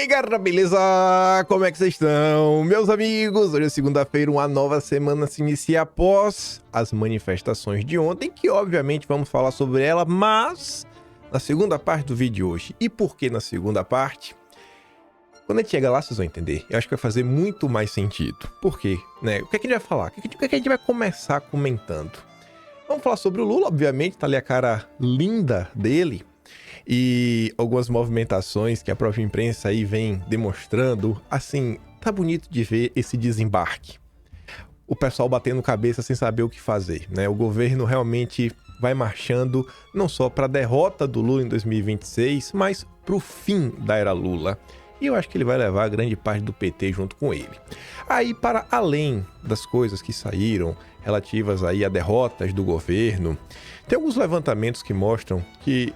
galera, beleza? Como é que vocês estão? Meus amigos, hoje é segunda-feira, uma nova semana se inicia após as manifestações de ontem, que obviamente vamos falar sobre ela, mas na segunda parte do vídeo de hoje. E por que na segunda parte? Quando a gente chega lá, vocês vão entender. Eu acho que vai fazer muito mais sentido. Por quê? Né? O que é que a gente vai falar? O que é que a gente vai começar comentando? Vamos falar sobre o Lula, obviamente, tá ali a cara linda dele. E algumas movimentações que a própria imprensa aí vem demonstrando. Assim, tá bonito de ver esse desembarque. O pessoal batendo cabeça sem saber o que fazer, né? O governo realmente vai marchando não só para a derrota do Lula em 2026, mas para o fim da era Lula. E eu acho que ele vai levar grande parte do PT junto com ele. Aí, para além das coisas que saíram relativas aí a derrotas do governo, tem alguns levantamentos que mostram que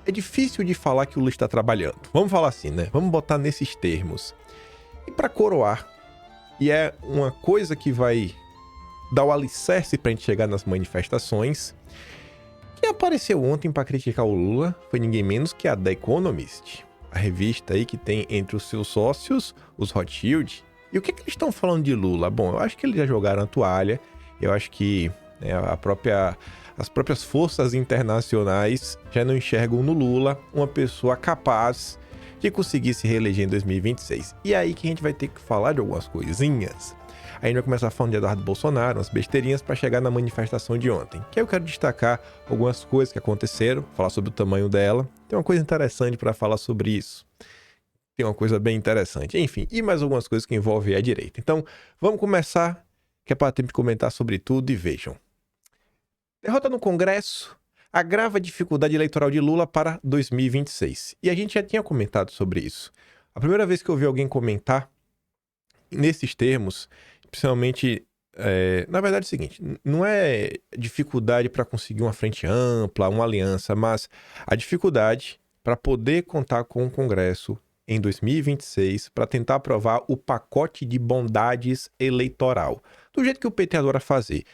é difícil de falar que o Lula está trabalhando. Vamos falar assim, né? Vamos botar nesses termos. E para coroar, e é uma coisa que vai dar o alicerce para a gente chegar nas manifestações, quem apareceu ontem para criticar o Lula foi ninguém menos que a The Economist, a revista aí que tem entre os seus sócios os Rothschild. E o que eles estão falando de Lula? Bom, eu acho que eles já jogaram a toalha, eu acho que as próprias forças internacionais já não enxergam no Lula uma pessoa capaz de conseguir se reeleger em 2026. E aí que a gente vai ter que falar de algumas coisinhas. Aí a gente vai começar falando de Eduardo Bolsonaro, umas besteirinhas para chegar na manifestação de ontem. Que aí eu quero destacar algumas coisas que aconteceram, falar sobre o tamanho dela. Tem uma coisa interessante para falar sobre isso. Tem uma coisa bem interessante. Enfim, e mais algumas coisas que envolvem a direita. Então, vamos começar, que é para ter que comentar sobre tudo e vejam. Derrota no Congresso agrava a dificuldade eleitoral de Lula para 2026. E a gente já tinha comentado sobre isso. A primeira vez que eu vi alguém comentar nesses termos, principalmente, na verdade é o seguinte, não é dificuldade para conseguir uma frente ampla, uma aliança, mas a dificuldade para poder contar com o Congresso em 2026 para tentar aprovar o pacote de bondades eleitoral, do jeito que o PT adora fazer.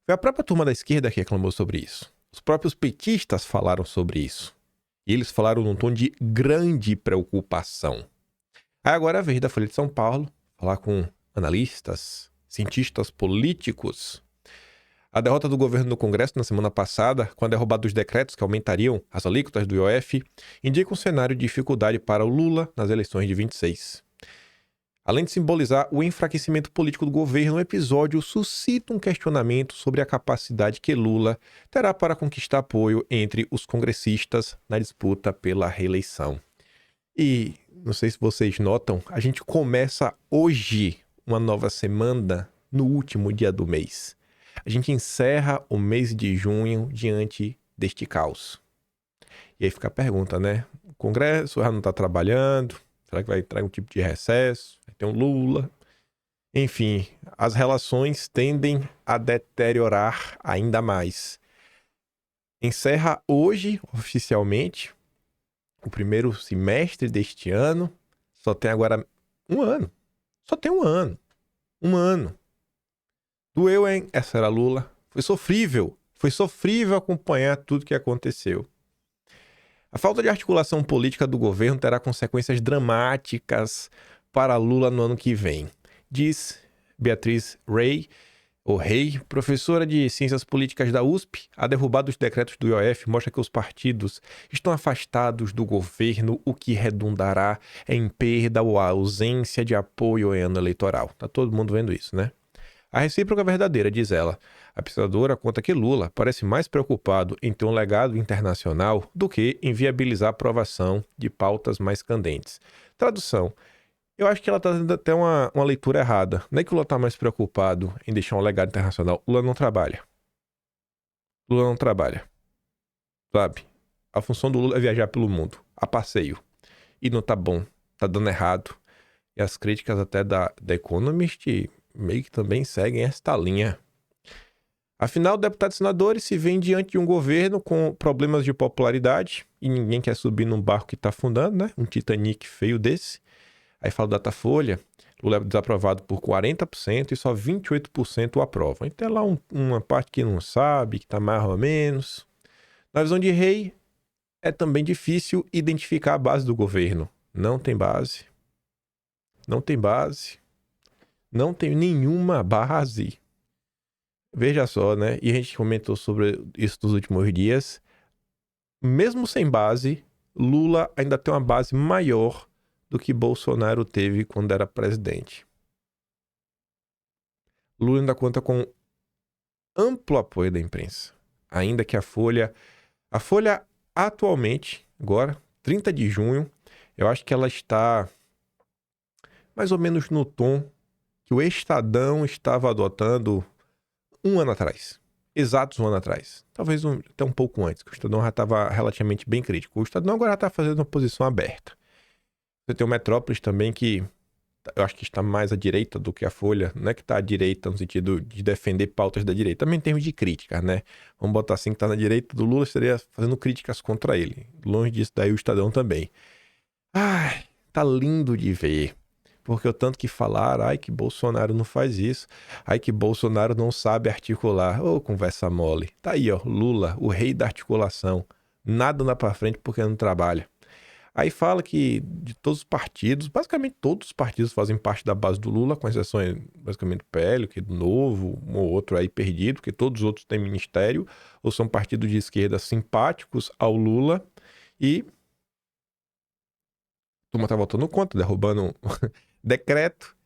Foi a própria turma da esquerda que reclamou sobre isso. Os próprios petistas falaram sobre isso. E eles falaram num tom de grande preocupação. Aí agora é a vez da Folha de São Paulo falar com analistas, cientistas políticos. A derrota do governo no Congresso na semana passada, com a derrubada dos decretos que aumentariam as alíquotas do IOF, indica um cenário de dificuldade para o Lula nas eleições de 26. Além de simbolizar o enfraquecimento político do governo, o episódio suscita um questionamento sobre a capacidade que Lula terá para conquistar apoio entre os congressistas na disputa pela reeleição. E, não sei se vocês notam, a gente começa hoje uma nova semana no último dia do mês. A gente encerra o mês de junho diante deste caos. E aí fica a pergunta, né? O Congresso já não está trabalhando? Será que vai entrar um tipo de recesso? Vai ter um Lula? Enfim, as relações tendem a deteriorar ainda mais. Encerra hoje, oficialmente, o primeiro semestre deste ano. Só tem agora um ano. Só tem um ano. Um ano. Doeu, hein? Essa era Lula. Foi sofrível. Foi sofrível acompanhar tudo que aconteceu. A falta de articulação política do governo terá consequências dramáticas para Lula no ano que vem, diz Beatriz Rey, professora de Ciências Políticas da USP. A derrubada dos decretos do IOF mostra que os partidos estão afastados do governo, o que redundará em perda ou ausência de apoio em ano eleitoral. Tá todo mundo vendo isso, né? A recíproca é verdadeira, diz ela. A pesquisadora conta que Lula parece mais preocupado em ter um legado internacional do que em viabilizar a aprovação de pautas mais candentes. Tradução. Eu acho que ela está dando até uma leitura errada. Não é que o Lula está mais preocupado em deixar um legado internacional. Lula não trabalha. Lula não trabalha. Sabe? A função do Lula é viajar pelo mundo, a passeio. E não tá bom. Tá dando errado. E as críticas até da Economist meio que também seguem esta linha. Afinal, deputados e senadores se veem diante de um governo com problemas de popularidade e ninguém quer subir num barco que está afundando, né? Um Titanic feio desse. Aí fala o Datafolha, Lula é desaprovado por 40% e só 28% o aprovam. Então é lá uma parte que não sabe, que está mais ou menos. Na visão de Rey, é também difícil identificar a base do governo. Não tem base. Não tem base. Não tem nenhuma base. Veja só, né? E a gente comentou sobre isso nos últimos dias. Mesmo sem base, Lula ainda tem uma base maior do que Bolsonaro teve quando era presidente. Lula ainda conta com amplo apoio da imprensa. Ainda que a Folha atualmente, agora, 30 de junho, eu acho que ela está mais ou menos no tom que o Estadão estava adotando um ano atrás. Exatos um ano atrás. Talvez até um pouco antes, que o Estadão já estava relativamente bem crítico. O Estadão agora está fazendo uma posição aberta. Você tem o Metrópolis também, que eu acho que está mais à direita do que a Folha. Não é que está à direita no sentido de defender pautas da direita, também em termos de crítica, né? Vamos botar assim, que está na direita do Lula, estaria fazendo críticas contra ele. Longe disso, daí o Estadão também. Ai, tá lindo de ver. Porque o tanto que falaram, ai que Bolsonaro não faz isso, ai que Bolsonaro não sabe articular. Ô, conversa mole. Tá aí, ó, Lula, o rei da articulação. Nada anda pra frente porque não trabalha. Aí fala que de todos os partidos, basicamente todos os partidos fazem parte da base do Lula, com exceção basicamente do PL, que é do Novo, um ou outro aí perdido, porque todos os outros têm ministério, ou são partidos de esquerda simpáticos ao Lula, e a turma tá votando contra, derrubando um decreto,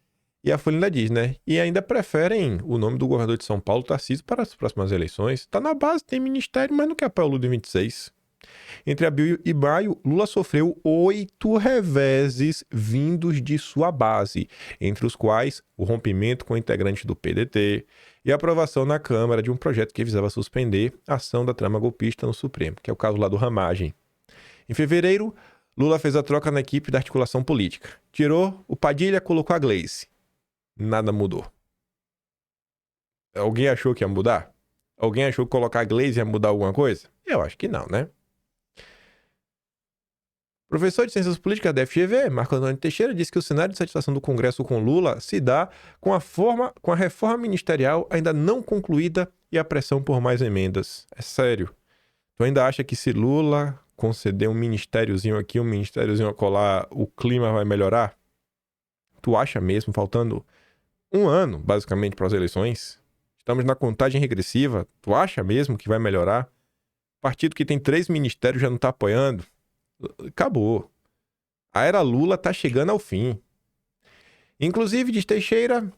e a Folha ainda diz, né? E ainda preferem o nome do governador de São Paulo, Tarcísio, para as próximas eleições. Tá na base, tem ministério, mas não quer apoiar o Lula em 26. Entre abril e maio, Lula sofreu 8 reveses vindos de sua base, entre os quais o rompimento com integrantes do PDT e a aprovação na Câmara de um projeto que visava suspender a ação da trama golpista no Supremo, que é o caso lá do Ramagem. Em fevereiro, Lula fez a troca na equipe da articulação política. Tirou o Padilha, colocou a Gleice. Nada mudou. Alguém achou que ia mudar? Alguém achou que colocar a Gleice ia mudar alguma coisa? Eu acho que não, né? Professor de Ciências Políticas da FGV, Marco Antônio Teixeira, disse que o cenário de satisfação do Congresso com Lula se dá com a reforma ministerial ainda não concluída e a pressão por mais emendas. É sério. Tu ainda acha que se Lula conceder um ministériozinho aqui, um ministériozinho acolá, o clima vai melhorar? Tu acha mesmo, faltando um ano, basicamente, para as eleições? Estamos na contagem regressiva. Tu acha mesmo que vai melhorar? Partido que tem 3 ministérios já não tá apoiando? Acabou. A era Lula tá chegando ao fim. Inclusive, diz Teixeira,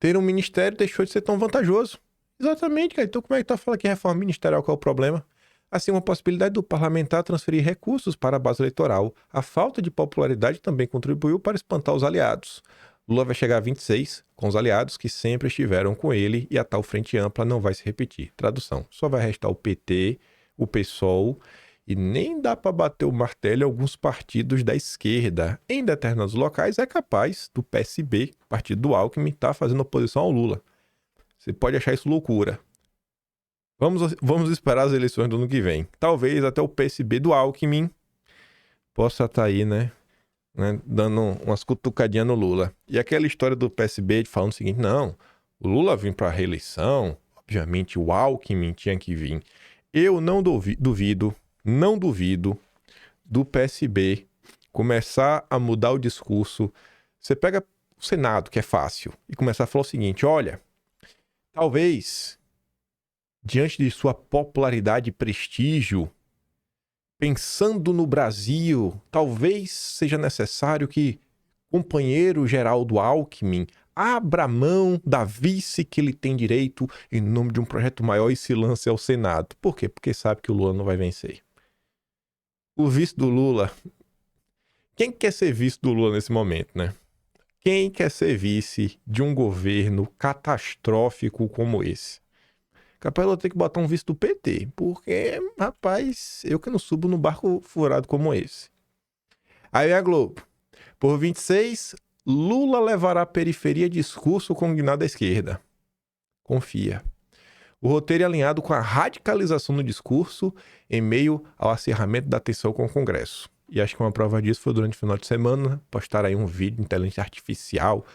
ter um ministério deixou de ser tão vantajoso. Exatamente, cara. Então como é que tu fala que reforma ministerial, qual é o problema? Assim, uma possibilidade do parlamentar transferir recursos para a base eleitoral. A falta de popularidade também contribuiu para espantar os aliados. Lula vai chegar a 26 com os aliados que sempre estiveram com ele e a tal frente ampla não vai se repetir. Tradução, só vai restar o PT, o PSOL e nem dá para bater o martelo em alguns partidos da esquerda. Em determinados locais é capaz do PSB, partido do Alckmin, estar fazendo oposição ao Lula. Você pode achar isso loucura. Vamos esperar as eleições do ano que vem. Talvez até o PSB do Alckmin possa estar aí, né? Dando umas cutucadinhas no Lula. E aquela história do PSB falando o seguinte, não, o Lula vem para a reeleição, obviamente o Alckmin tinha que vir. Eu não duvido do PSB começar a mudar o discurso. Você pega o Senado, que é fácil, e começar a falar o seguinte, olha, talvez, diante de sua popularidade e prestígio, pensando no Brasil, talvez seja necessário que o companheiro Geraldo Alckmin abra mão da vice que ele tem direito em nome de um projeto maior e se lance ao Senado. Por quê? Porque sabe que o Lula não vai vencer. O vice do Lula... Quem quer ser vice do Lula nesse momento, né? Quem quer ser vice de um governo catastrófico como esse? Capaz eu ter que botar um vice do PT, porque, rapaz, eu que não subo no barco furado como esse. Aí a Globo. Por 26, Lula levará a periferia discurso congnado à esquerda. Confia. O roteiro é alinhado com a radicalização no discurso em meio ao acirramento da tensão com o Congresso. E acho que uma prova disso foi durante o final de semana, postar aí um vídeo de inteligência artificial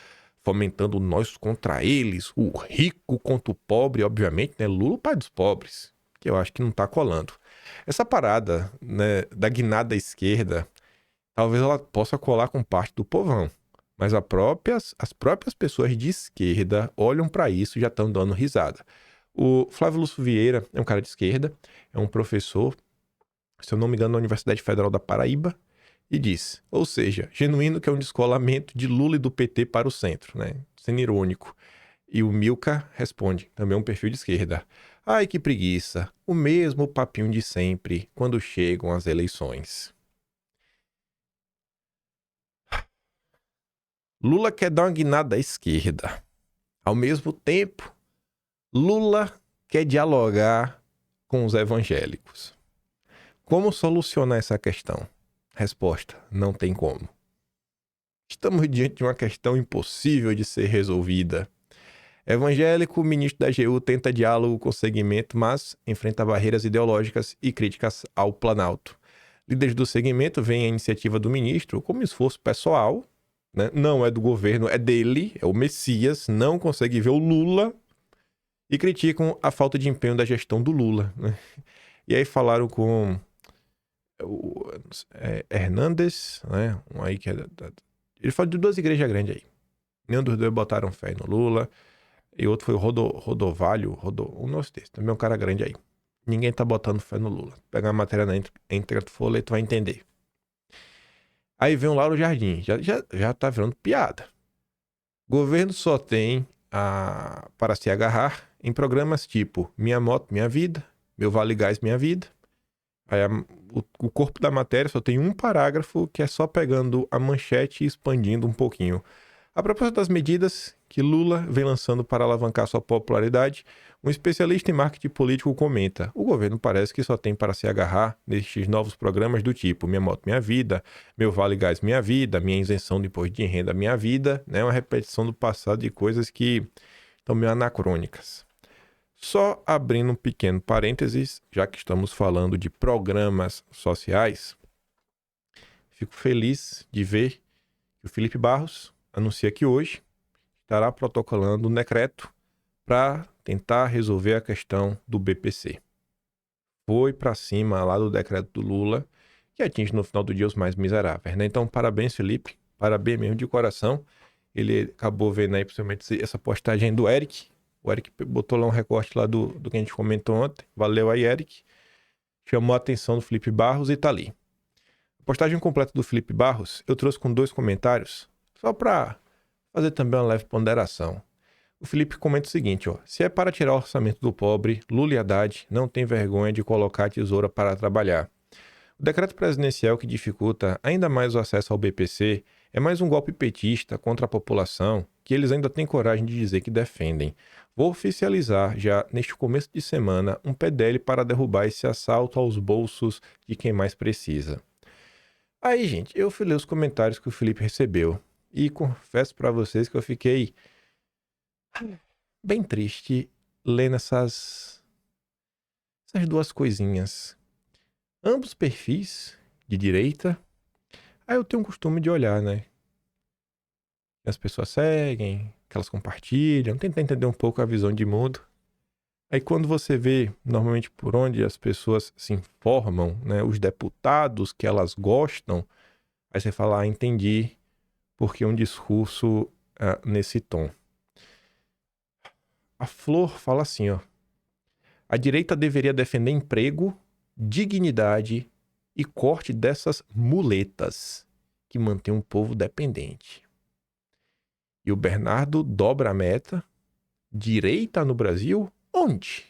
fomentando nós contra eles, o rico contra o pobre, obviamente, né? Lula, o pai dos pobres, que eu acho que não tá colando. Essa parada, né, da guinada à esquerda talvez ela possa colar com parte do povão. Mas as próprias pessoas de esquerda olham para isso e já estão dando risada. O Flávio Lúcio Vieira é um cara de esquerda, é um professor, se eu não me engano, na Universidade Federal da Paraíba, e diz, ou seja, genuíno que é um descolamento de Lula e do PT para o centro, né? Sendo irônico. E o Milka responde, também um perfil de esquerda. Ai, que preguiça, o mesmo papinho de sempre quando chegam as eleições. Lula quer dar uma guinada à esquerda. Ao mesmo tempo, Lula quer dialogar com os evangélicos. Como solucionar essa questão? Resposta: não tem como. Estamos diante de uma questão impossível de ser resolvida. Evangélico, o ministro da AGU tenta diálogo com o segmento, mas enfrenta barreiras ideológicas e críticas ao Planalto. Líderes do segmento veem a iniciativa do ministro como esforço pessoal, né? Não é do governo, é dele, é o Messias, não consegue ver o Lula e criticam a falta de empenho da gestão do Lula, né? E aí falaram com o Hernandes, né? Um aí que é ele falou de duas igrejas grandes aí. Nenhum dos dois botaram fé no Lula. E outro foi o Rodovalho, um nosso desse. Também é um cara grande aí. Ninguém tá botando fé no Lula. Pegar a matéria na Folha e tu vai entender. Aí vem o Lauro Jardim. Já tá virando piada. Governo só tem para se agarrar em programas tipo Minha Moto, Minha Vida, Meu Vale Gás, Minha Vida. Aí o corpo da matéria só tem um parágrafo que é só pegando a manchete e expandindo um pouquinho. A propósito das medidas que Lula vem lançando para alavancar sua popularidade, um especialista em marketing político comenta: o governo parece que só tem para se agarrar nestes novos programas do tipo Minha Moto, Minha Vida, Meu Vale Gás, Minha Vida, Minha Isenção de Imposto de Renda, Minha Vida, né? Uma repetição do passado de coisas que estão meio anacrônicas. Só abrindo um pequeno parênteses, já que estamos falando de programas sociais, fico feliz de ver que o Felipe Barros anuncia que hoje estará protocolando um decreto para tentar resolver a questão do BPC. Foi para cima lá do decreto do Lula, que atinge no final do dia os mais miseráveis, né? Então, parabéns, Felipe. Parabéns mesmo de coração. Ele acabou vendo aí, principalmente, essa postagem do Eric. O Eric botou lá um recorte lá do que a gente comentou ontem. Valeu aí, Eric. Chamou a atenção do Felipe Barros e tá ali. A postagem completa do Felipe Barros eu trouxe com 2 comentários, só para fazer também uma leve ponderação. O Felipe comenta o seguinte, ó: se é para tirar o orçamento do pobre, Lula e Haddad não tem vergonha de colocar a tesoura para trabalhar. O decreto presidencial que dificulta ainda mais o acesso ao BPC é mais um golpe petista contra a população que eles ainda têm coragem de dizer que defendem. Vou oficializar já neste começo de semana um PDL para derrubar esse assalto aos bolsos de quem mais precisa. Aí, gente, eu fui ler os comentários que o Felipe recebeu e confesso para vocês que eu fiquei bem triste lendo essas 2 coisinhas. Ambos perfis de direita. Aí eu tenho um costume de olhar, né? As pessoas seguem, que elas compartilham, tentar entender um pouco a visão de mundo. Aí quando você vê, normalmente por onde as pessoas se informam, né? Os deputados que elas gostam, aí você fala, entendi, porque um discurso nesse tom. A Flor fala assim, ó: a direita deveria defender emprego, dignidade e corte dessas muletas que mantém um povo dependente. E o Bernardo dobra a meta. Direita no Brasil? Onde?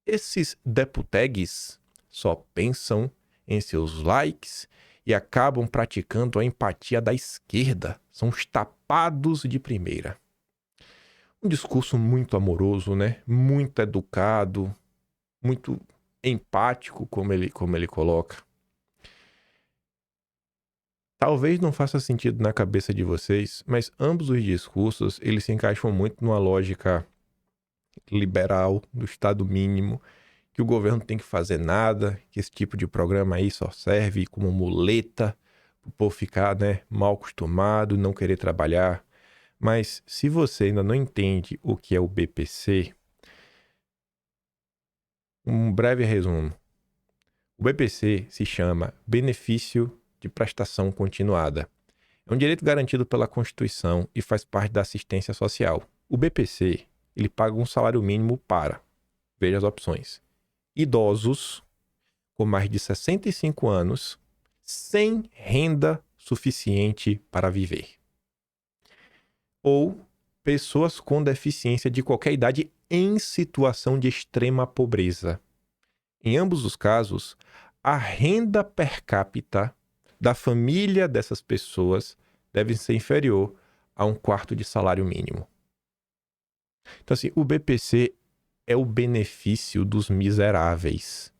Esses deputegues só pensam em seus likes e acabam praticando a empatia da esquerda. São os tapados de primeira. Um discurso muito amoroso, né? Muito educado, muito empático, como ele coloca. Talvez não faça sentido na cabeça de vocês, mas ambos os discursos, eles se encaixam muito numa lógica liberal do Estado mínimo, que o governo não tem que fazer nada, que esse tipo de programa aí só serve como muleta para o povo ficar, né, mal acostumado, não querer trabalhar. Mas se você ainda não entende o que é o BPC, um breve resumo. O BPC se chama Benefício de prestação continuada. É um direito garantido pela Constituição e faz parte da assistência social. O BPC, ele paga um salário mínimo para, veja as opções, idosos com mais de 65 anos, sem renda suficiente para viver. Ou pessoas com deficiência de qualquer idade em situação de extrema pobreza. Em ambos os casos, a renda per capita da família dessas pessoas deve ser inferior a 1/4 de salário mínimo. Então, assim, o BPC é o benefício dos miseráveis.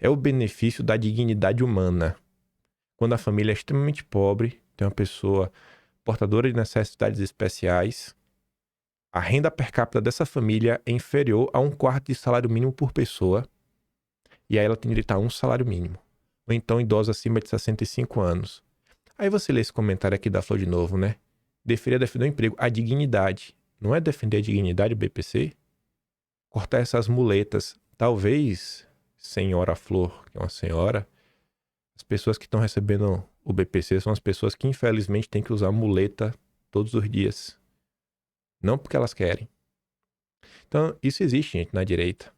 É o benefício da dignidade humana. Quando a família é extremamente pobre, tem uma pessoa portadora de necessidades especiais, a renda per capita dessa família é inferior a 1/4 de salário mínimo por pessoa, e aí ela tem direito a um salário mínimo. Ou então idosa acima de 65 anos. Aí você lê esse comentário aqui da Flor de novo, né? Defender o emprego. A dignidade. Não é defender a dignidade do BPC? Cortar essas muletas. Talvez, senhora Flor, que é uma senhora, as pessoas que estão recebendo o BPC são as pessoas que infelizmente têm que usar muleta todos os dias. Não porque elas querem. Então, isso existe, gente, na direita.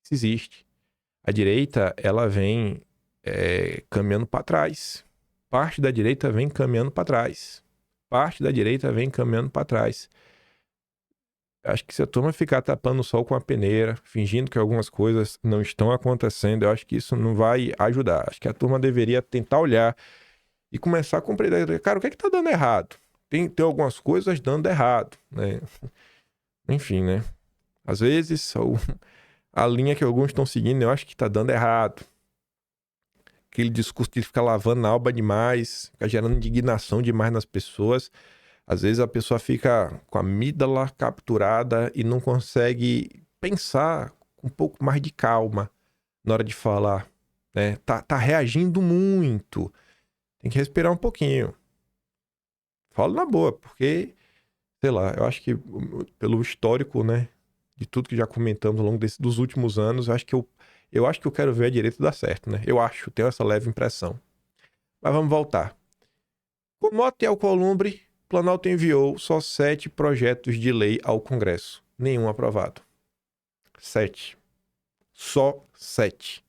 Isso existe. A direita, ela vem caminhando para trás. Parte da direita vem caminhando para trás. Parte da direita vem caminhando para trás. Acho que se a turma ficar tapando o sol com a peneira, fingindo que algumas coisas não estão acontecendo, eu acho que isso não vai ajudar. Acho que a turma deveria tentar olhar e começar a compreender. Cara, o que é que tá dando errado? Tem algumas coisas dando errado, né? Enfim, né? Às vezes, a linha que alguns estão seguindo, eu acho que tá dando errado. Aquele discurso de ficar lavando a alma demais, ficar gerando indignação demais nas pessoas. Às vezes a pessoa fica com a amígdala capturada e não consegue pensar com um pouco mais de calma na hora de falar, né? Tá reagindo muito. Tem que respirar um pouquinho. Falo na boa, porque, sei lá, eu acho que pelo histórico, né, de tudo que já comentamos ao longo dos últimos anos, eu acho que eu quero ver a direita dar certo, né? Tenho essa leve impressão. Mas vamos voltar. Como nota ao Columbre, Planalto enviou só 7 projetos de lei ao Congresso. Nenhum aprovado. 7. Só 7.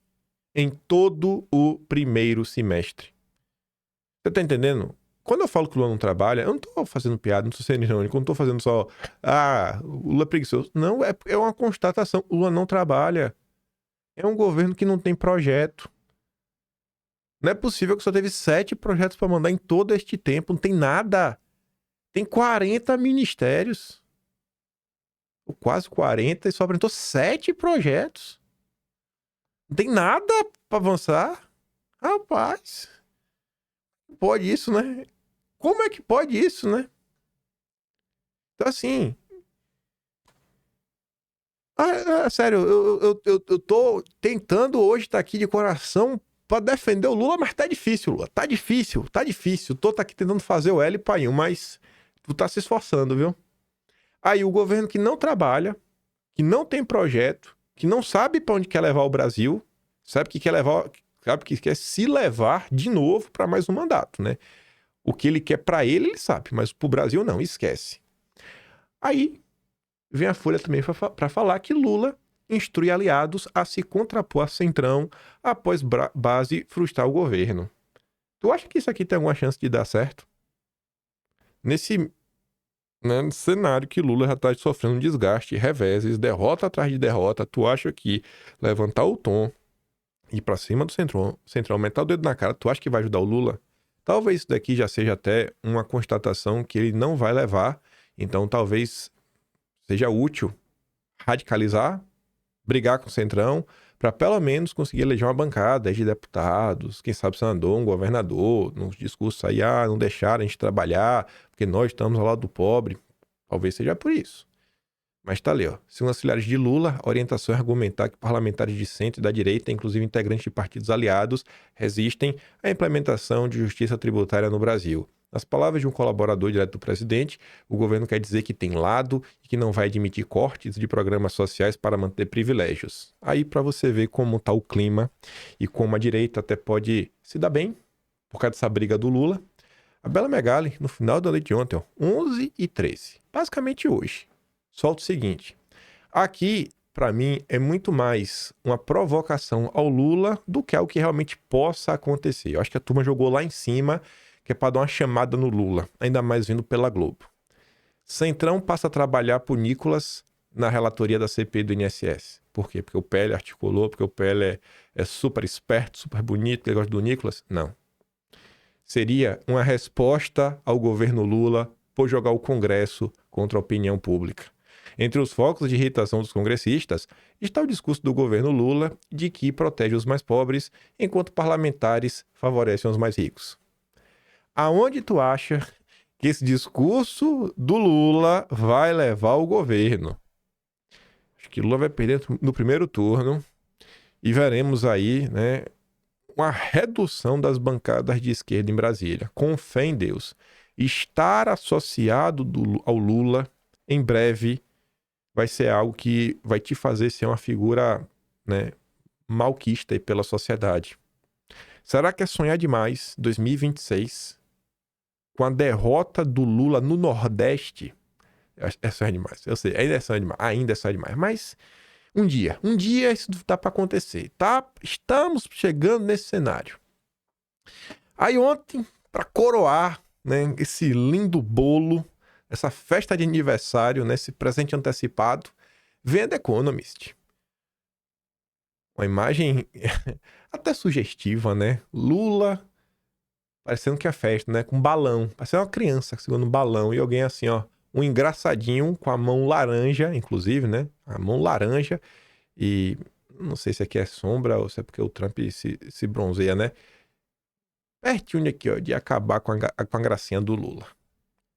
Em todo o primeiro semestre. Você tá entendendo? Quando eu falo que o Lula não trabalha, eu não tô fazendo piada, não tô sendo irônico, não tô fazendo só... o Lula é preguiçoso. Não, é uma constatação. O Lula não trabalha. É um governo que não tem projeto. Não é possível que só teve 7 projetos para mandar em todo este tempo. Não tem nada. Tem 40 ministérios. Ou quase 40 e só apresentou 7 projetos. Não tem nada para avançar. Rapaz. Pode isso, né? Como é que pode isso, né? Então, assim... sério, eu tô tentando hoje estar aqui de coração pra defender o Lula, mas tá difícil, Lula. Tá difícil. Tô aqui tentando fazer o L pra um, mas tu tá se esforçando, viu? Aí o governo que não trabalha, que não tem projeto, que não sabe pra onde quer levar o Brasil, sabe que quer se levar de novo pra mais um mandato, né? O que ele quer pra ele sabe, mas pro Brasil não, esquece. Aí vem a Folha também para falar que Lula instrui aliados a se contrapor a Centrão após base frustrar o governo. Tu acha que isso aqui tem alguma chance de dar certo? Nesse cenário que Lula já está sofrendo desgaste, reveses, derrota atrás de derrota, tu acha que levantar o tom, ir para cima do Centrão, aumentar o dedo na cara, tu acha que vai ajudar o Lula? Talvez isso daqui já seja até uma constatação que ele não vai levar, então talvez seja útil radicalizar, brigar com o Centrão, para pelo menos conseguir eleger uma bancada de deputados, quem sabe senador, um governador, nos discursos aí, não deixaram a gente trabalhar, porque nós estamos ao lado do pobre. Talvez seja por isso. Mas tá ali, ó. Segundo auxiliares de Lula, a orientação é argumentar que parlamentares de centro e da direita, inclusive integrantes de partidos aliados, resistem à implementação de justiça tributária no Brasil. Nas palavras de um colaborador direto do presidente, o governo quer dizer que tem lado e que não vai admitir cortes de programas sociais para manter privilégios. Aí para você ver como está o clima e como a direita até pode se dar bem, por causa dessa briga do Lula. A Bela Megali, no final da noite de ontem, ó, 11h13, basicamente hoje, solta o seguinte. Aqui, para mim, é muito mais uma provocação ao Lula do que algo que realmente possa acontecer. Eu acho que a turma jogou lá em cima, que é para dar uma chamada no Lula, ainda mais vindo pela Globo. Centrão passa a trabalhar por Nicolas na relatoria da CPI do INSS. Por quê? Porque o PL articulou, porque o PL é super esperto, super bonito, ele gosta do Nicolas? Não. Seria uma resposta ao governo Lula por jogar o Congresso contra a opinião pública. Entre os focos de irritação dos congressistas está o discurso do governo Lula de que protege os mais pobres, enquanto parlamentares favorecem os mais ricos. Aonde tu acha que esse discurso do Lula vai levar o governo? Acho que Lula vai perder no primeiro turno e veremos aí, né, uma redução das bancadas de esquerda em Brasília. Com fé em Deus. Estar associado ao Lula, em breve, vai ser algo que vai te fazer ser uma figura, né, malquista aí pela sociedade. Será que é sonhar demais, 2026, com a derrota do Lula no Nordeste? É sonhar demais, eu sei, ainda é sonhar demais, mas um dia isso tá para acontecer, tá? Estamos chegando nesse cenário. Aí ontem, para coroar, né, esse lindo bolo, essa festa de aniversário, né, esse presente antecipado, vem a The Economist. Uma imagem até sugestiva, né? Lula parecendo que é festa, né? Com balão, parecendo uma criança segurando um balão e alguém assim, ó, um engraçadinho com a mão laranja, inclusive, né? A mão laranja e não sei se aqui é sombra ou se é porque o Trump se bronzeia, né? Pertinho aqui, ó, de acabar com a gracinha do Lula.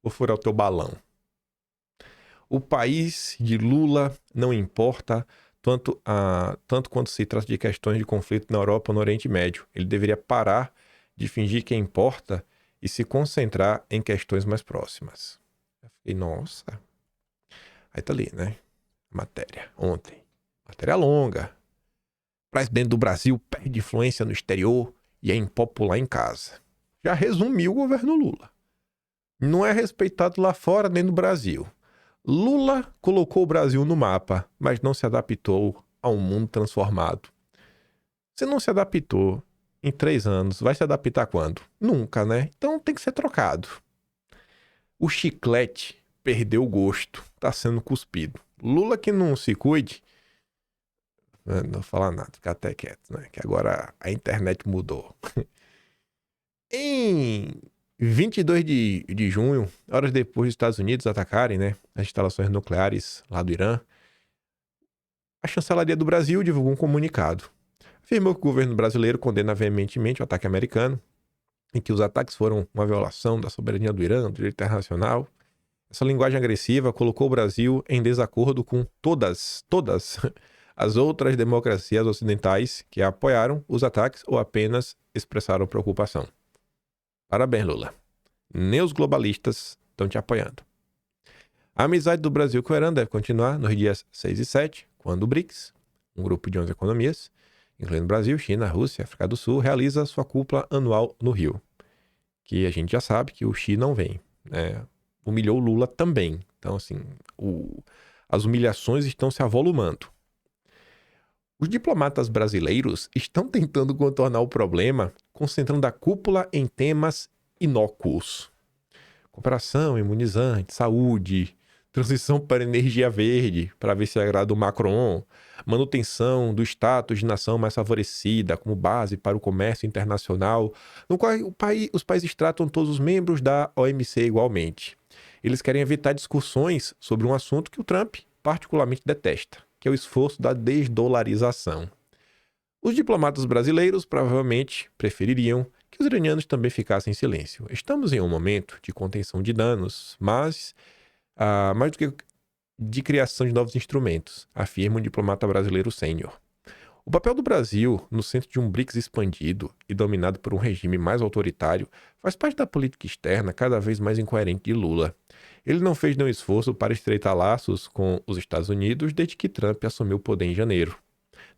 Vou furar o teu balão. O país de Lula não importa tanto quanto se trata de questões de conflito na Europa ou no Oriente Médio. Ele deveria parar de fingir que importa e se concentrar em questões mais próximas. Eu fiquei, nossa. Aí tá ali, né? Matéria, ontem. Matéria longa. Presidente do Brasil perde influência no exterior e é impopular em casa. Já resumiu o governo Lula. Não é respeitado lá fora nem no Brasil. Lula colocou o Brasil no mapa, mas não se adaptou ao mundo transformado. Se não se adaptou em 3 anos, vai se adaptar quando? Nunca, né? Então tem que ser trocado. O chiclete perdeu o gosto, tá sendo cuspido. Lula que não se cuide, não vou falar nada, ficar até quieto, né? Que agora a internet mudou. Em 22 de junho, horas depois dos Estados Unidos atacarem, né, as instalações nucleares lá do Irã, a chancelaria do Brasil divulgou um comunicado. Afirmou que o governo brasileiro condena veementemente o ataque americano e que os ataques foram uma violação da soberania do Irã, do direito internacional. Essa linguagem agressiva colocou o Brasil em desacordo com todas as outras democracias ocidentais que apoiaram os ataques ou apenas expressaram preocupação. Parabéns, Lula. Nem os globalistas estão te apoiando. A amizade do Brasil com o Irã deve continuar nos dias 6 e 7, quando o BRICS, um grupo de 11 economias, incluindo Brasil, China, Rússia e África do Sul, realiza sua cúpula anual no Rio. Que a gente já sabe que o Xi não vem, né? Humilhou o Lula também. Então, assim, as humilhações estão se avolumando. Os diplomatas brasileiros estão tentando contornar o problema, concentrando a cúpula em temas inócuos. Cooperação, imunizante, saúde, transição para energia verde, para ver se agrada o Macron, manutenção do status de nação mais favorecida como base para o comércio internacional, no qual os países tratam todos os membros da OMC igualmente. Eles querem evitar discussões sobre um assunto que o Trump particularmente detesta, que é o esforço da desdolarização. Os diplomatas brasileiros provavelmente prefeririam que os iranianos também ficassem em silêncio. Estamos em um momento de contenção de danos, mas mais do que de criação de novos instrumentos, afirma um diplomata brasileiro sênior. O papel do Brasil no centro de um BRICS expandido e dominado por um regime mais autoritário faz parte da política externa cada vez mais incoerente de Lula. Ele não fez nenhum esforço para estreitar laços com os Estados Unidos desde que Trump assumiu o poder em janeiro.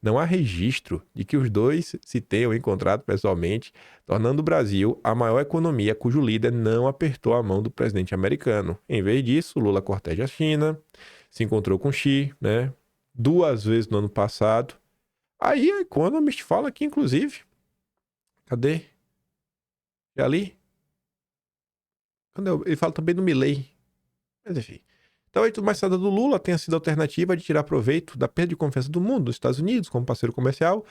Não há registro de que os dois se tenham encontrado pessoalmente, tornando o Brasil a maior economia cujo líder não apertou a mão do presidente americano. Em vez disso, Lula corteja a China, se encontrou com Xi, né? 2 vezes no ano passado. Aí a Economist fala aqui, inclusive. Cadê? É ali? Ele fala também do Milei. Mas enfim. Então, a mais do Lula tem sido a alternativa de tirar proveito da perda de confiança do mundo, dos Estados Unidos, como parceiro comercial.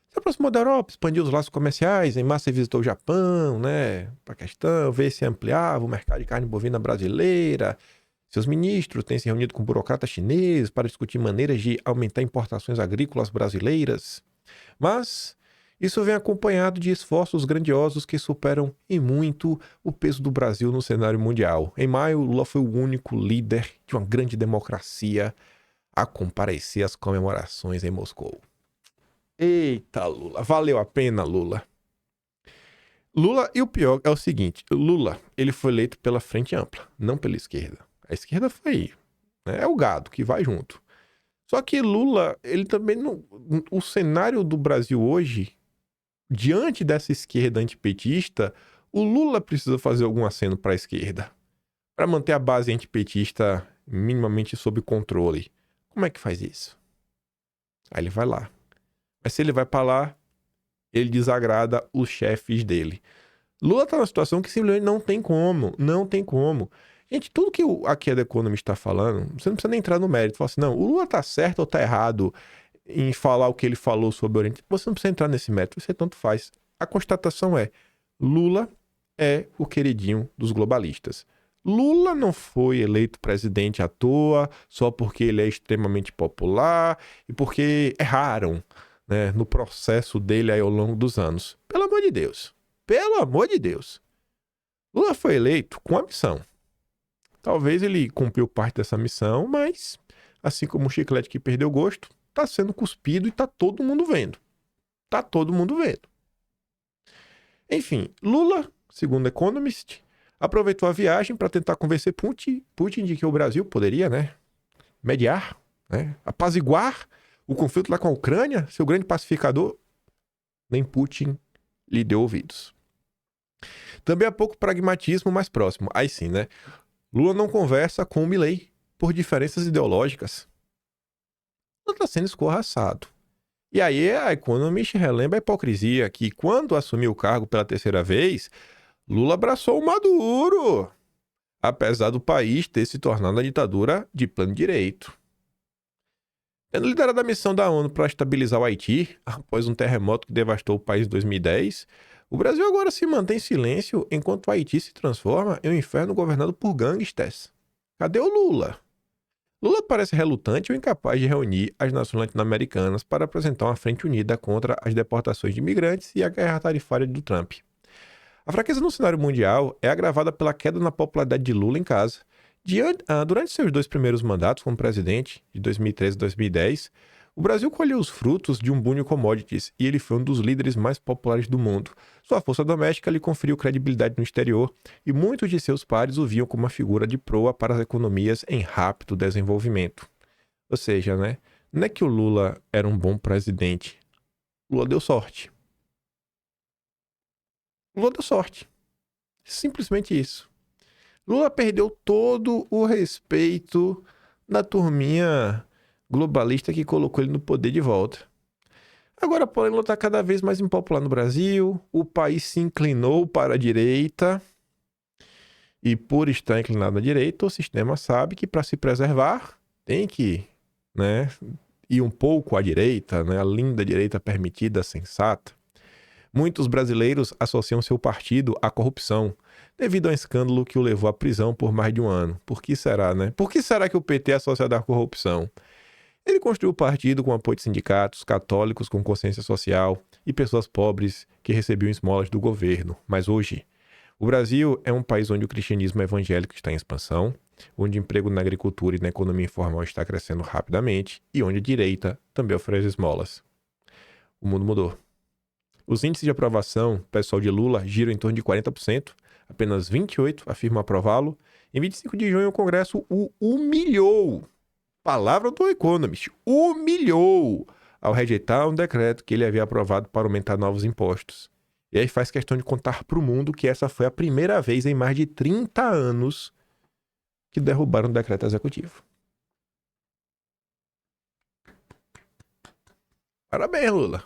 Se aproximou da Europa, expandiu os laços comerciais, em massa visitou o Japão, né? Para a questão, ver se ampliava o mercado de carne bovina brasileira. Seus ministros têm se reunido com burocratas chineses para discutir maneiras de aumentar importações agrícolas brasileiras. Mas isso vem acompanhado de esforços grandiosos que superam em muito o peso do Brasil no cenário mundial. Em maio, Lula foi o único líder de uma grande democracia a comparecer às comemorações em Moscou. Eita, Lula. Valeu a pena, Lula. Lula, e o pior é o seguinte, Lula, ele foi eleito pela Frente Ampla, não pela esquerda. A esquerda foi, né, é o gado que vai junto. Só que Lula, ele também não... O cenário do Brasil hoje, diante dessa esquerda antipetista, o Lula precisa fazer algum aceno para a esquerda, para manter a base antipetista minimamente sob controle. Como é que faz isso? Aí ele vai lá. Mas se ele vai para lá, ele desagrada os chefes dele. Lula tá numa situação que simplesmente não tem como. Não tem como. Gente, tudo que aqui a The Economist está falando, você não precisa nem entrar no mérito. Fala assim, não, o Lula tá certo ou tá errado em falar o que ele falou sobre o Oriente. Você não precisa entrar nesse mérito, você tanto faz. A constatação é, Lula é o queridinho dos globalistas. Lula não foi eleito presidente à toa, só porque ele é extremamente popular e porque erraram, né, no processo dele aí ao longo dos anos. Pelo amor de Deus. Pelo amor de Deus. Lula foi eleito com a missão. Talvez ele cumpriu parte dessa missão, mas, assim como o chiclete que perdeu o gosto, tá sendo cuspido e tá todo mundo vendo. Tá todo mundo vendo. Enfim, Lula, segundo Economist, aproveitou a viagem para tentar convencer Putin de que o Brasil poderia, né, mediar, né, apaziguar o conflito lá com a Ucrânia, seu grande pacificador. Nem Putin lhe deu ouvidos. Também há pouco pragmatismo mais próximo. Aí sim, né? Lula não conversa com o Milei por diferenças ideológicas. Lula está sendo escorraçado. E aí a Economist relembra a hipocrisia que, quando assumiu o cargo pela 3ª vez, Lula abraçou o Maduro, apesar do país ter se tornado uma ditadura de pleno direito. Tendo liderado a missão da ONU para estabilizar o Haiti, após um terremoto que devastou o país em 2010, o Brasil agora se mantém em silêncio enquanto o Haiti se transforma em um inferno governado por gangsters. Cadê o Lula? Lula parece relutante ou incapaz de reunir as nações latino-americanas para apresentar uma frente unida contra as deportações de imigrantes e a guerra tarifária do Trump. A fraqueza no cenário mundial é agravada pela queda na popularidade de Lula em casa. Durante seus 2 primeiros mandatos como presidente, de 2013 e 2010, o Brasil colheu os frutos de um boom de commodities e ele foi um dos líderes mais populares do mundo. Sua força doméstica lhe conferiu credibilidade no exterior e muitos de seus pares o viam como uma figura de proa para as economias em rápido desenvolvimento. Ou seja, né, não é que o Lula era um bom presidente. Lula deu sorte. Lula deu sorte. Simplesmente isso. Lula perdeu todo o respeito da turminha globalista que colocou ele no poder de volta. Agora, porém, Lula está cada vez mais impopular no Brasil, o país se inclinou para a direita, e por estar inclinado à direita, o sistema sabe que para se preservar tem que, né, ir um pouco à direita, né, a linda direita permitida, sensata. Muitos brasileiros associam seu partido à corrupção, devido a um escândalo que o levou à prisão por mais de um ano. Por que será, né? Por que será que o PT é associado à corrupção? Ele construiu o partido com apoio de sindicatos, católicos com consciência social e pessoas pobres que recebiam esmolas do governo. Mas hoje, o Brasil é um país onde o cristianismo evangélico está em expansão, onde o emprego na agricultura e na economia informal está crescendo rapidamente e onde a direita também oferece esmolas. O mundo mudou. Os índices de aprovação pessoal de Lula giram em torno de 40%, apenas 28% afirmam aprová-lo. Em 25 de junho, o Congresso o humilhou. Palavra do Economist. Humilhou ao rejeitar um decreto que ele havia aprovado para aumentar novos impostos. E aí faz questão de contar para o mundo que essa foi a primeira vez em mais de 30 anos que derrubaram um decreto executivo. Parabéns, Lula.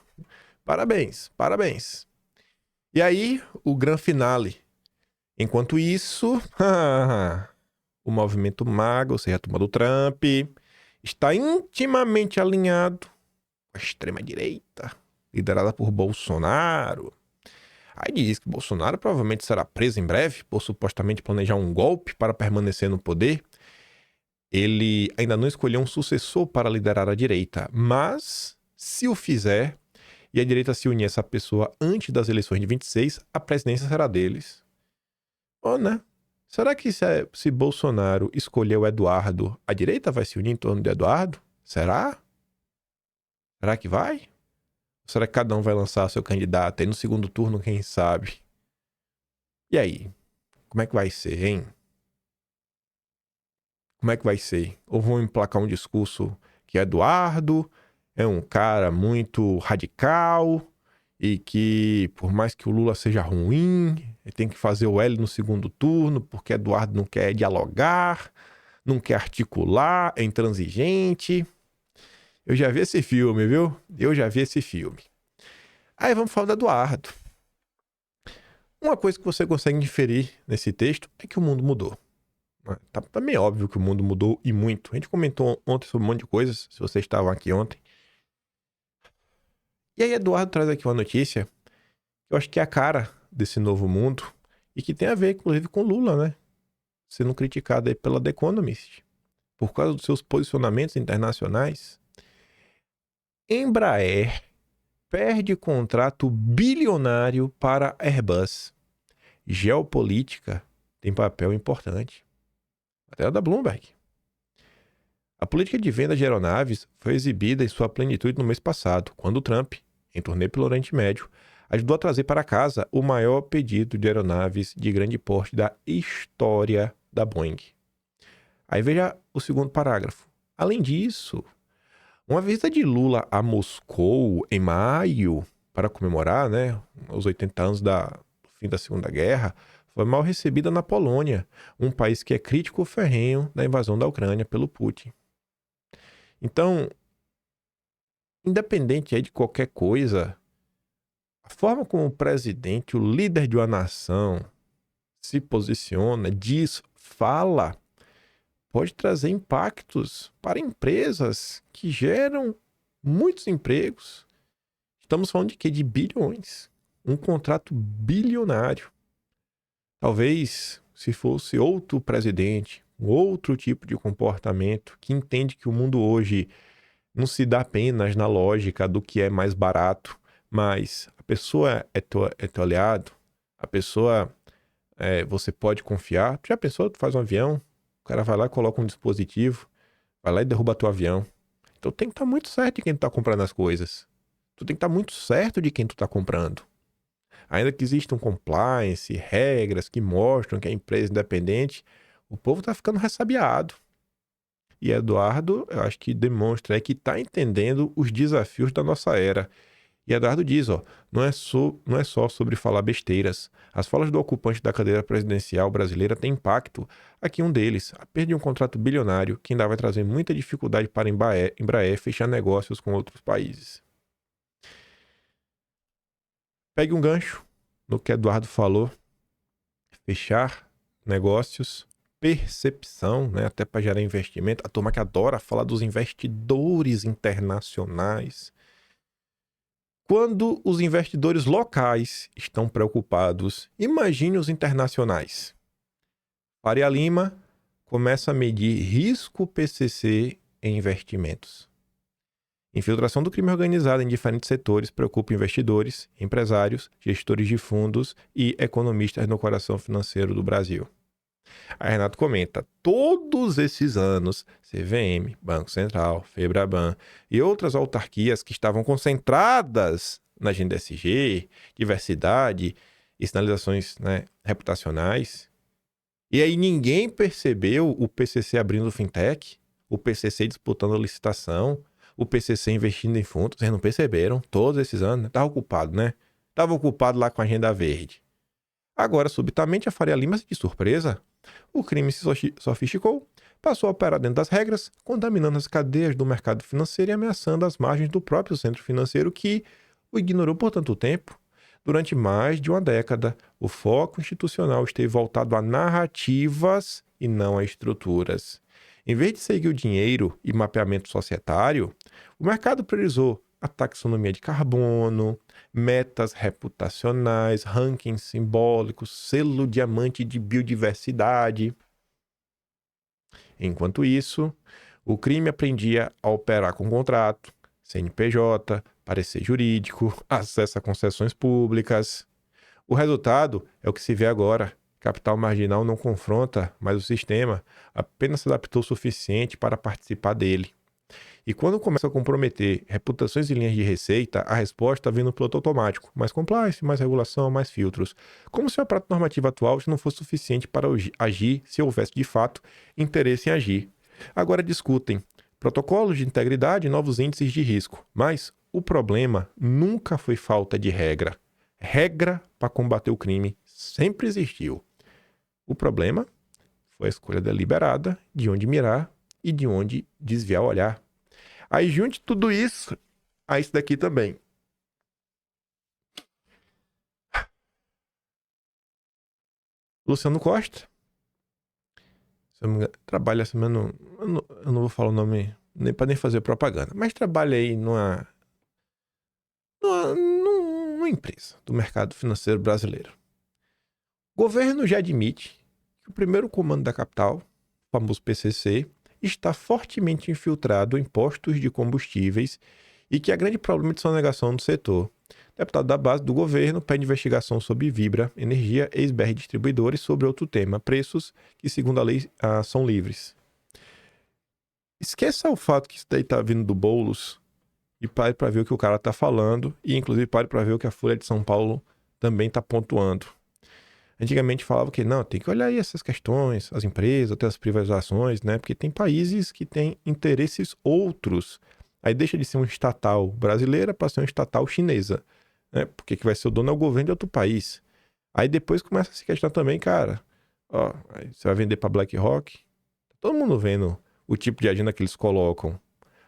Parabéns, parabéns. E aí, o grande finale. Enquanto isso, o movimento MAGA, ou seja, a turma do Trump, está intimamente alinhado com a extrema-direita, liderada por Bolsonaro. Aí diz que Bolsonaro provavelmente será preso em breve por supostamente planejar um golpe para permanecer no poder. Ele ainda não escolheu um sucessor para liderar a direita, mas se o fizer e a direita se unir a essa pessoa antes das eleições de 26, a presidência será deles. Ou, né? Será que se Bolsonaro escolher o Eduardo, a direita vai se unir em torno de Eduardo? Será? Será que vai? Ou será que cada um vai lançar seu candidato? E no segundo turno, quem sabe? E aí? Como é que vai ser, hein? Como é que vai ser? Ou vão emplacar um discurso que Eduardo é um cara muito radical e que, por mais que o Lula seja ruim, ele tem que fazer o L no segundo turno porque Eduardo não quer dialogar, não quer articular, é intransigente. Eu já vi esse filme, viu? Eu já vi esse filme. Aí vamos falar do Eduardo. Uma coisa que você consegue inferir nesse texto é que o mundo mudou. Tá meio óbvio que o mundo mudou e muito. A gente comentou ontem sobre um monte de coisas, se vocês estavam aqui ontem. E aí Eduardo traz aqui uma notícia que eu acho que é a cara desse novo mundo e que tem a ver, inclusive, com Lula, né? Sendo criticado aí pela The Economist por causa dos seus posicionamentos internacionais. Embraer perde contrato bilionário para Airbus. Geopolítica tem papel importante. Até da Bloomberg. A política de venda de aeronaves foi exibida em sua plenitude no mês passado, quando Trump, em turnê pelo Oriente Médio, ajudou a trazer para casa o maior pedido de aeronaves de grande porte da história da Boeing. Aí veja o segundo parágrafo. Além disso, uma visita de Lula a Moscou em maio para comemorar, né, os 80 anos do fim da Segunda Guerra foi mal recebida na Polônia, um país que é crítico ferrenho da invasão da Ucrânia pelo Putin. Então, independente aí de qualquer coisa, a forma como o presidente, o líder de uma nação, se posiciona, diz, fala, pode trazer impactos para empresas que geram muitos empregos. Estamos falando de quê? De bilhões. Um contrato bilionário. Talvez, se fosse outro presidente, outro tipo de comportamento, que entende que o mundo hoje não se dá apenas na lógica do que é mais barato, mas a pessoa é teu aliado, a pessoa você pode confiar. Tu já pensou? Tu faz um avião, o cara vai lá e coloca um dispositivo, vai lá e derruba teu avião. Então tem que estar muito certo de quem tu tá comprando as coisas. Tu tem que estar muito certo de quem tu tá comprando. Ainda que existam compliance, regras que mostram que a empresa é independente, o povo tá ficando ressabiado. E Eduardo, eu acho que demonstra que está entendendo os desafios da nossa era. E Eduardo diz, não é só sobre falar besteiras. As falas do ocupante da cadeira presidencial brasileira têm impacto. Aqui um deles, a perda de um contrato bilionário que ainda vai trazer muita dificuldade para a Embraer fechar negócios com outros países. Pegue um gancho no que Eduardo falou. Fechar negócios, percepção, né, até para gerar investimento. A turma que adora falar dos investidores internacionais. Quando os investidores locais estão preocupados, imagine os internacionais. Faria Lima começa a medir risco PCC em investimentos. Infiltração do crime organizado em diferentes setores preocupa investidores, empresários, gestores de fundos e economistas no coração financeiro do Brasil. Aí Renato comenta, todos esses anos, CVM, Banco Central, Febraban e outras autarquias que estavam concentradas na agenda ESG, diversidade e sinalizações, né, reputacionais. E aí ninguém percebeu o PCC abrindo fintech, o PCC disputando a licitação, o PCC investindo em fundos, vocês não perceberam? Todos esses anos, né? Tava ocupado, né? Tava ocupado lá com a agenda verde. Agora, subitamente, a Faria Lima, de surpresa, o crime se sofisticou, passou a operar dentro das regras, contaminando as cadeias do mercado financeiro e ameaçando as margens do próprio centro financeiro que o ignorou por tanto tempo. Durante mais de uma década, o foco institucional esteve voltado a narrativas e não a estruturas. Em vez de seguir o dinheiro e mapeamento societário, o mercado priorizou a taxonomia de carbono, metas reputacionais, rankings simbólicos, selo diamante de biodiversidade. Enquanto isso, o crime aprendia a operar com contrato, CNPJ, parecer jurídico, acesso a concessões públicas. O resultado é o que se vê agora. Capital marginal não confronta, mas o sistema apenas se adaptou o suficiente para participar dele. E quando começa a comprometer reputações e linhas de receita, a resposta vem no piloto automático. Mais compliance, mais regulação, mais filtros. Como se o aparato normativo atual não fosse suficiente para agir se houvesse de fato interesse em agir. Agora discutem protocolos de integridade e novos índices de risco. Mas o problema nunca foi falta de regra. Regra para combater o crime sempre existiu. O problema foi a escolha deliberada de onde mirar e de onde desviar o olhar. Aí junte tudo isso a isso daqui também. Luciano Costa. Se eu não me engano, trabalha assim, eu não vou falar o nome nem para nem fazer propaganda, mas trabalha aí numa empresa do mercado financeiro brasileiro. O governo já admite que o primeiro comando da capital, o famoso PCC, está fortemente infiltrado em postos de combustíveis e que há grande problema de sonegação no setor. Deputado da base do governo pede investigação sobre Vibra, Energia, ex-BR Distribuidores sobre outro tema, preços que, segundo a lei, são livres. Esqueça o fato que isso daí está vindo do Boulos e pare para ver o que o cara está falando e, inclusive, pare para ver o que a Folha de São Paulo também está pontuando. Antigamente falava que não, tem que olhar aí essas questões, as empresas, até as privatizações, né? Porque tem países que têm interesses outros. Aí deixa de ser uma estatal brasileira para ser uma estatal chinesa, né? Porque que vai ser o dono é o governo de outro país. Aí depois começa a se questionar também, cara, ó, aí você vai vender para BlackRock? Todo mundo vendo o tipo de agenda que eles colocam.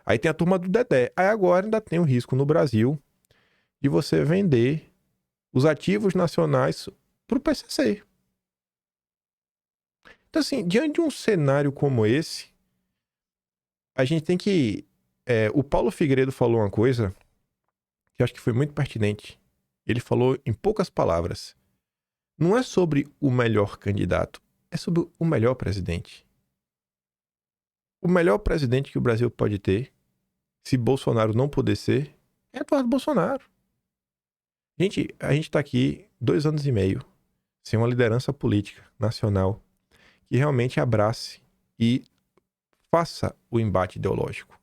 Aí tem a turma do Dedé. Aí agora ainda tem o risco no Brasil de você vender os ativos nacionais para o PCC. Então, assim, diante de um cenário como esse, a gente tem que... o Paulo Figueiredo falou uma coisa que eu acho que foi muito pertinente. Ele falou em poucas palavras. Não é sobre o melhor candidato, é sobre o melhor presidente. O melhor presidente que o Brasil pode ter, se Bolsonaro não puder ser, é Eduardo Bolsonaro. Gente, a gente está aqui 2 anos e meio sem uma liderança política nacional que realmente abrace e faça o embate ideológico.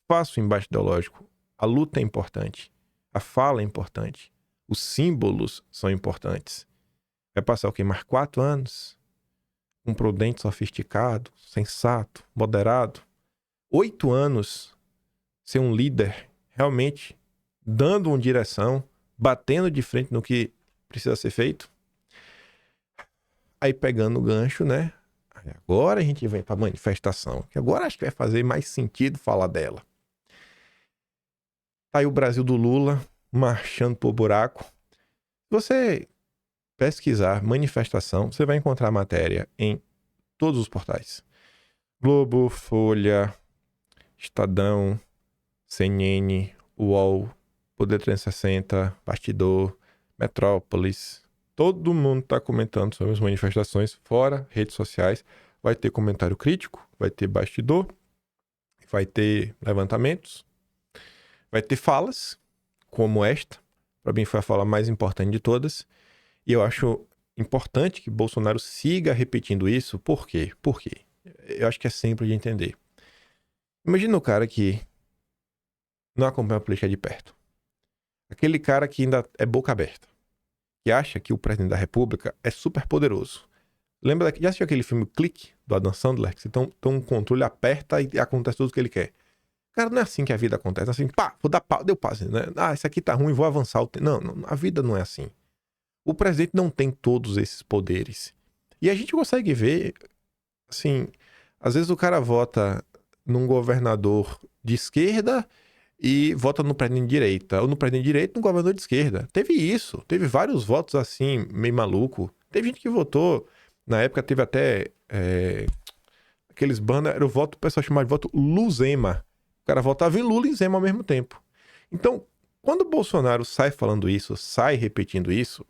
Faça o embate ideológico. A luta é importante. A fala é importante. Os símbolos são importantes. Vai passar o quê? Mais 4 anos? Um prudente, sofisticado, sensato, moderado. 8 anos ser um líder realmente dando uma direção, batendo de frente no que precisa ser feito. Aí pegando o gancho, né? Agora a gente vem para a manifestação, que agora acho que vai fazer mais sentido falar dela. Tá aí o Brasil do Lula marchando por buraco. Se você pesquisar manifestação, você vai encontrar matéria em todos os portais. Globo, Folha, Estadão, CNN, UOL, Poder 360, Bastidor, Metrópolis. Todo mundo está comentando sobre as manifestações, fora redes sociais. Vai ter comentário crítico, vai ter bastidor, vai ter levantamentos, vai ter falas, como esta. Para mim foi a fala mais importante de todas. E eu acho importante que Bolsonaro siga repetindo isso. Por quê? Por quê? Eu acho que é simples de entender. Imagina o cara que não acompanha a política de perto. Aquele cara que ainda é boca aberta. Que acha que o presidente da República é super poderoso. Lembra já assistiu aquele filme Clique, do Adam Sandler? Que você tem um controle, aperta e acontece tudo o que ele quer. Cara, não é assim que a vida acontece. Assim, pá, vou dar pau, deu pau, né? Ah, isso aqui tá ruim, vou avançar. Não, a vida não é assim. O presidente não tem todos esses poderes. E a gente consegue ver, assim, às vezes o cara vota num governador de esquerda e vota no presidente de direita. Ou no presidente de direita, no governador de esquerda. Teve isso. Teve vários votos assim, meio maluco. Teve gente que votou. Na época teve até aqueles banners. Era o voto, o pessoal chamava de voto Luzema. O cara votava em Lula e Zema ao mesmo tempo. Então, quando o Bolsonaro sai falando isso, sai repetindo isso,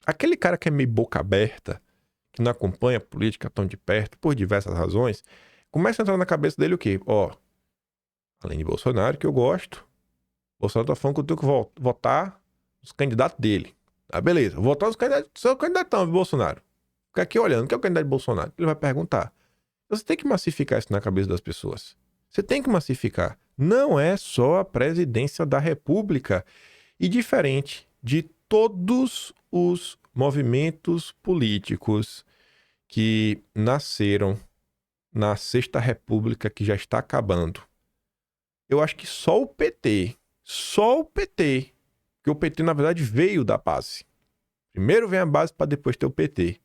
aquele cara que é meio boca aberta, que não acompanha a política tão de perto, por diversas razões, começa a entrar na cabeça dele o quê? Além de Bolsonaro, que eu gosto, Bolsonaro tá falando que eu tenho que votar nos candidatos dele. Ah, beleza, votar nos candidatos, seu candidatão, Bolsonaro. Fica aqui olhando, quem é o candidato de Bolsonaro? Ele vai perguntar. Você tem que massificar isso na cabeça das pessoas. Você tem que massificar. Não é só a presidência da República. E diferente de todos os movimentos políticos que nasceram na Sexta República, que já está acabando, eu acho que só o PT, que o PT, na verdade, veio da base. Primeiro vem a base para depois ter o PT.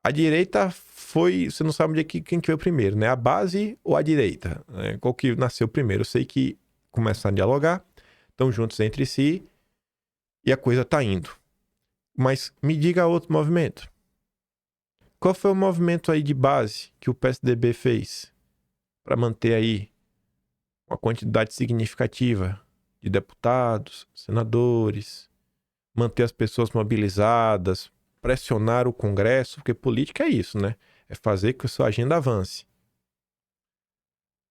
A direita foi... Você não sabe onde é quem que veio primeiro, né? A base ou a direita? Qual que nasceu primeiro? Eu sei que começaram a dialogar, estão juntos entre si e a coisa tá indo. Mas me diga outro movimento. Qual foi o movimento aí de base que o PSDB fez para manter aí uma quantidade significativa de deputados, senadores, manter as pessoas mobilizadas, pressionar o Congresso, porque política é isso, né? É fazer com que a sua agenda avance.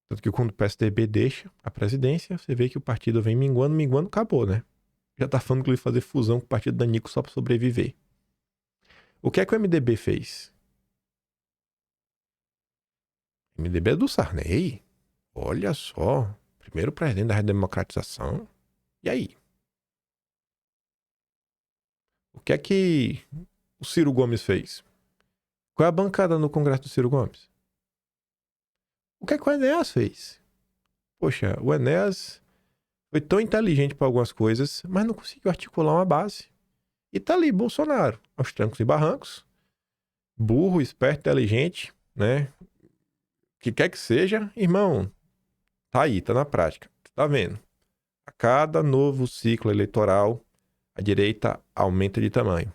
Tanto que quando o PSDB deixa a presidência, você vê que o partido vem minguando, acabou, né? Já tá falando que ele ia fazer fusão com o partido da Nico só para sobreviver. O que é que o MDB fez? O MDB é do Sarney. Olha só. Primeiro presidente da redemocratização. E aí? O que é que o Ciro Gomes fez? Qual é a bancada no Congresso do Ciro Gomes? O que é que o Enéas fez? Poxa, o Enéas foi tão inteligente para algumas coisas, mas não conseguiu articular uma base. E tá ali, Bolsonaro, aos trancos e barrancos, burro, esperto, inteligente, né? Que quer que seja, irmão, tá aí, tá na prática. Tá vendo? A cada novo ciclo eleitoral, a direita aumenta de tamanho.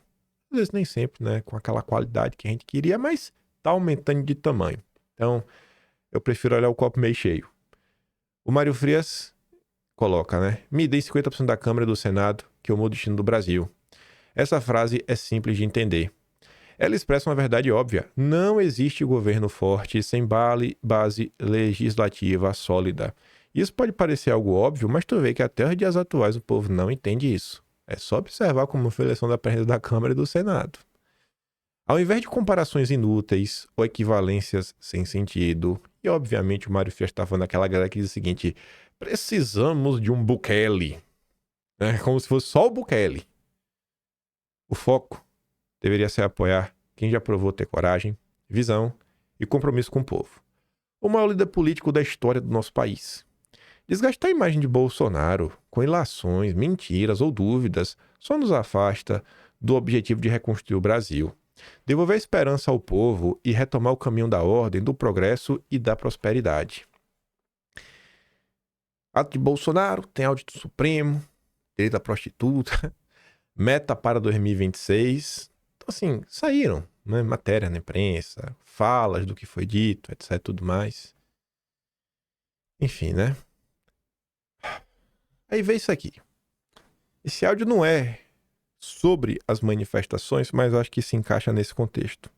Às vezes nem sempre, né? Com aquela qualidade que a gente queria, mas tá aumentando de tamanho. Então, eu prefiro olhar o copo meio cheio. O Mário Frias coloca, né? Me dê 50% da Câmara e do Senado, que eu mudo o destino do Brasil. Essa frase é simples de entender. Ela expressa uma verdade óbvia. Não existe governo forte sem base legislativa sólida. Isso pode parecer algo óbvio, mas tu vê que até os dias atuais o povo não entende isso. É só observar como foi a eleição da presidência da Câmara e do Senado. Ao invés de comparações inúteis ou equivalências sem sentido, e obviamente o Mário Frias está falando daquela galera que diz o seguinte: precisamos de um Bukele. Como se fosse só o Bukele. O foco deveria ser apoiar quem já provou ter coragem, visão e compromisso com o povo. O maior líder político da história do nosso país. Desgastar a imagem de Bolsonaro com ilações, mentiras ou dúvidas só nos afasta do objetivo de reconstruir o Brasil, devolver a esperança ao povo e retomar o caminho da ordem, do progresso e da prosperidade. Ato de Bolsonaro, tem audito supremo, direito à prostituta, meta para 2026. Então, assim, saíram, né? Matéria na imprensa, falas do que foi dito, etc, tudo mais. Enfim, né? Aí vem isso aqui. Esse áudio não é sobre as manifestações, mas eu acho que se encaixa nesse contexto.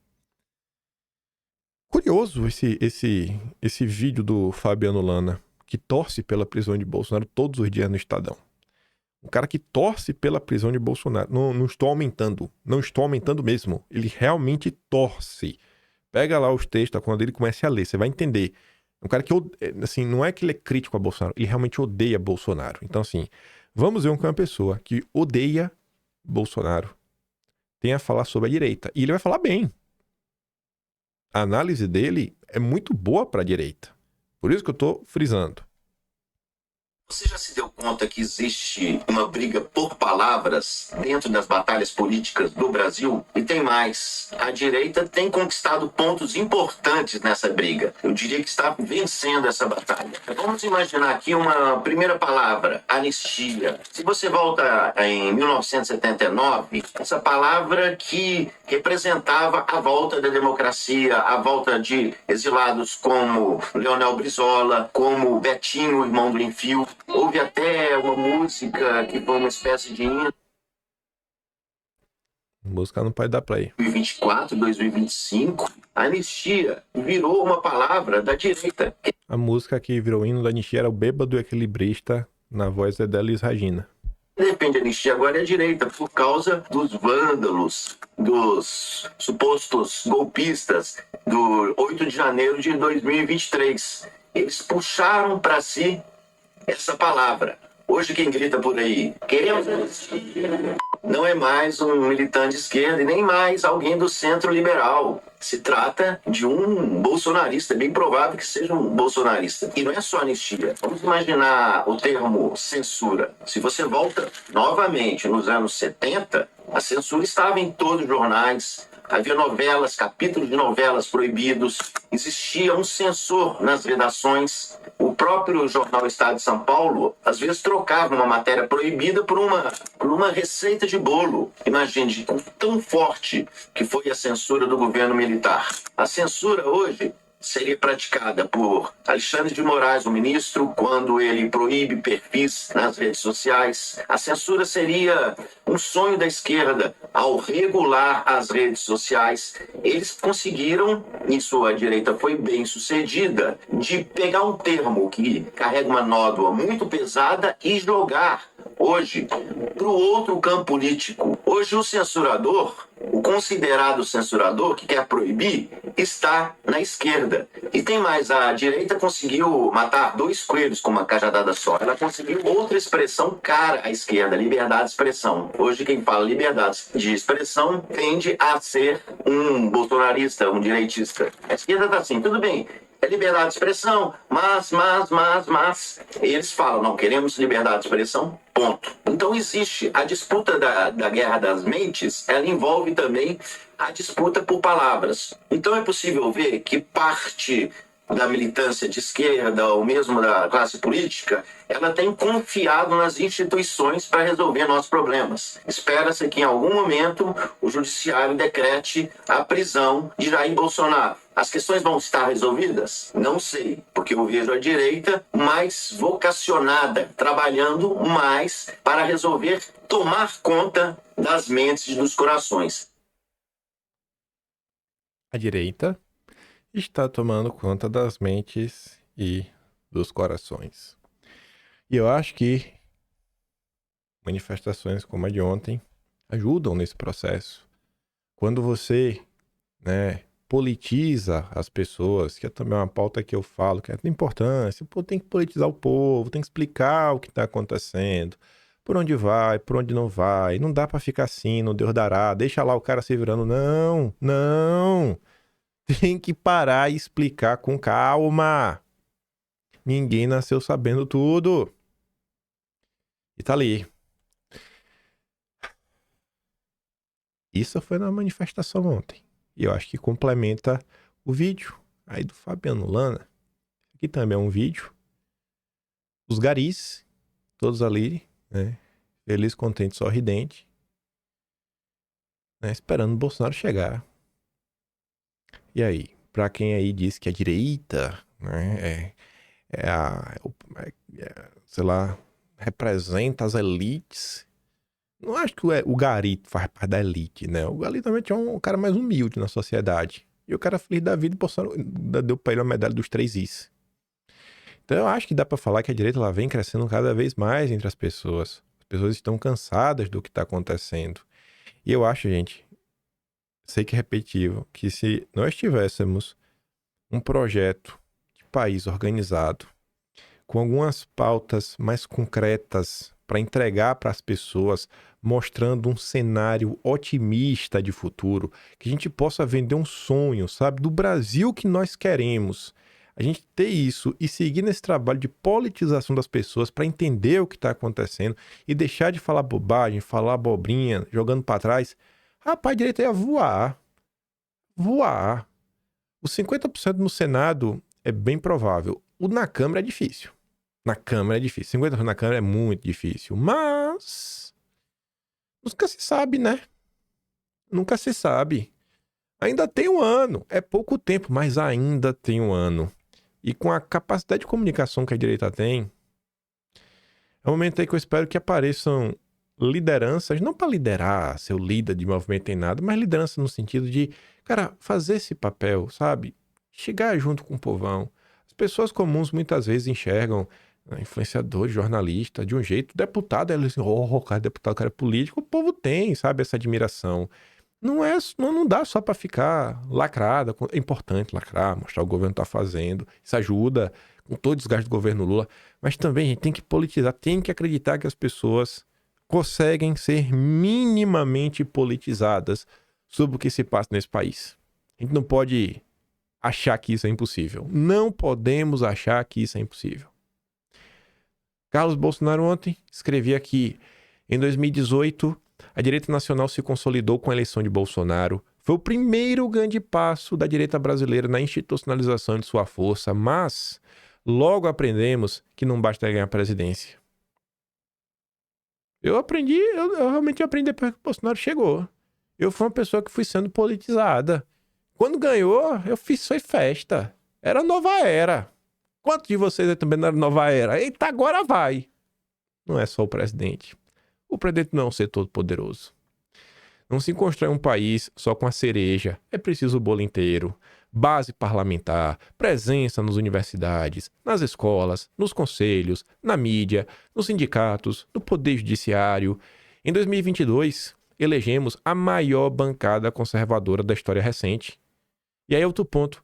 Curioso esse vídeo do Fabiano Lana, que torce pela prisão de Bolsonaro todos os dias no Estadão. Um cara que torce pela prisão de Bolsonaro. Não estou aumentando. Não estou aumentando mesmo. Ele realmente torce. Pega lá os textos, quando ele começa a ler, você vai entender. Um cara que, assim, não é que ele é crítico a Bolsonaro, ele realmente odeia Bolsonaro. Então, assim, vamos ver uma pessoa que odeia Bolsonaro tem a falar sobre a direita. E ele vai falar bem. A análise dele é muito boa para a direita. Por isso que eu estou frisando. Você já se deu conta que existe uma briga por palavras dentro das batalhas políticas do Brasil? E tem mais. A direita tem conquistado pontos importantes nessa briga. Eu diria que está vencendo essa batalha. Vamos imaginar aqui uma primeira palavra, anistia. Se você volta em 1979, essa palavra que representava a volta da democracia, a volta de exilados como Leonel Brizola, como Betinho, irmão do Enfio. Houve até uma música que foi uma espécie de hino. Música não pode dar play. 2024, 2025, a anistia virou uma palavra da direita. A música que virou hino da anistia era o Bêbado Equilibrista, na voz da Elis Regina. Depende da anistia agora é a direita, por causa dos vândalos, dos supostos golpistas do 8 de janeiro de 2023. Eles puxaram para si essa palavra. Hoje quem grita por aí, queremos anistia, não é mais um militante de esquerda e nem mais alguém do centro liberal. Se trata de um bolsonarista, é bem provável que seja um bolsonarista. E não é só anistia. Vamos imaginar o termo censura. Se você volta novamente nos anos 70, a censura estava em todos os jornais, havia novelas, capítulos de novelas proibidos, existia um censor nas redações. O próprio jornal Estado de São Paulo, às vezes, trocava uma matéria proibida por uma receita de bolo. Imagine, tão forte que foi a censura do governo militar. A censura hoje seria praticada por Alexandre de Moraes, o ministro, quando ele proíbe perfis nas redes sociais. A censura seria um sonho da esquerda ao regular as redes sociais. Eles conseguiram, e sua direita foi bem sucedida, de pegar um termo que carrega uma nódoa muito pesada e jogar hoje para o outro campo político. Hoje o censurador, o considerado censurador que quer proibir, está na esquerda. E tem mais, a direita conseguiu matar dois coelhos com uma cajadada só. Ela conseguiu outra expressão cara à esquerda, liberdade de expressão. Hoje quem fala liberdade de expressão tende a ser um bolsonarista, um direitista. A esquerda está assim, tudo bem, é liberdade de expressão, mas, eles falam, não, queremos liberdade de expressão, ponto. Então existe a disputa da guerra das mentes, ela envolve também a disputa por palavras. Então é possível ver que parte da militância de esquerda ou mesmo da classe política, ela tem confiado nas instituições para resolver nossos problemas. Espera-se que em algum momento o judiciário decrete a prisão de Jair Bolsonaro. As questões vão estar resolvidas? Não sei, porque eu vejo a direita mais vocacionada, trabalhando mais para resolver, tomar conta das mentes e dos corações. A direita está tomando conta das mentes e dos corações. E eu acho que manifestações como a de ontem ajudam nesse processo. Quando você, politiza as pessoas, que é também uma pauta que eu falo, que é de importância, tem que politizar o povo, tem que explicar o que está acontecendo, por onde vai, por onde não vai, não dá para ficar assim, no Deus dará, deixa lá o cara se virando, não. Tem que parar e explicar com calma. Ninguém nasceu sabendo tudo. E tá ali. Isso foi na manifestação ontem. E eu acho que complementa o vídeo aí do Fabiano Lana. Aqui também é um vídeo. Os garis, todos ali, feliz, contente, sorridente, esperando o Bolsonaro chegar. E aí, pra quem aí diz que a direita, sei lá, representa as elites, não acho que o gari faz parte da elite, né? O gari também é um cara mais humilde na sociedade. E o cara feliz da vida, Bolsonaro deu pra ele uma medalha dos 3 Is. Então eu acho que dá pra falar que a direita ela vem crescendo cada vez mais entre as pessoas. As pessoas estão cansadas do que tá acontecendo. E eu acho, gente, sei que é repetitivo, que se nós tivéssemos um projeto de país organizado, com algumas pautas mais concretas para entregar para as pessoas, mostrando um cenário otimista de futuro, que a gente possa vender um sonho, sabe, do Brasil que nós queremos. A gente ter isso e seguir nesse trabalho de politização das pessoas para entender o que está acontecendo e deixar de falar bobagem, falar abobrinha, jogando para trás. Rapaz, a direita ia voar. Voar. Os 50% no Senado é bem provável. O na Câmara é difícil. Na Câmara é difícil. 50% na Câmara é muito difícil. Mas nunca se sabe, né? Nunca se sabe. Ainda tem um ano. É pouco tempo, mas ainda tem um ano. E com a capacidade de comunicação que a direita tem, é um momento aí que eu espero que apareçam lideranças, não para liderar, ser o líder de movimento nem nada, mas liderança no sentido de, cara, fazer esse papel, sabe? Chegar junto com o povão. As pessoas comuns muitas vezes enxergam influenciador, jornalista, de um jeito, deputado, eles dizem, oh, cara, deputado, cara é político, o povo tem, sabe, essa admiração. Não dá só para ficar lacrada. É importante lacrar, mostrar o que o governo está fazendo. Isso ajuda com todo o desgaste do governo Lula. Mas também a gente tem que politizar, tem que acreditar que as pessoas conseguem ser minimamente politizadas sobre o que se passa nesse país. A gente não pode achar que isso é impossível. Não podemos achar que isso é impossível. Carlos Bolsonaro ontem escrevia que em 2018 a direita nacional se consolidou com a eleição de Bolsonaro. Foi o primeiro grande passo da direita brasileira na institucionalização de sua força, mas logo aprendemos que não basta ganhar a presidência. Eu realmente aprendi depois que o Bolsonaro chegou. Eu fui uma pessoa que fui sendo politizada. Quando ganhou, eu fiz foi festa. Era nova era. Quantos de vocês aí também não era nova era? Eita, agora vai. Não é só o presidente. O presidente não é um ser todo poderoso. Não se constrói um país só com a cereja. É preciso o bolo inteiro. Base parlamentar, presença nas universidades, nas escolas, nos conselhos, na mídia, nos sindicatos, no poder judiciário. Em 2022, elegemos a maior bancada conservadora da história recente. E aí outro ponto.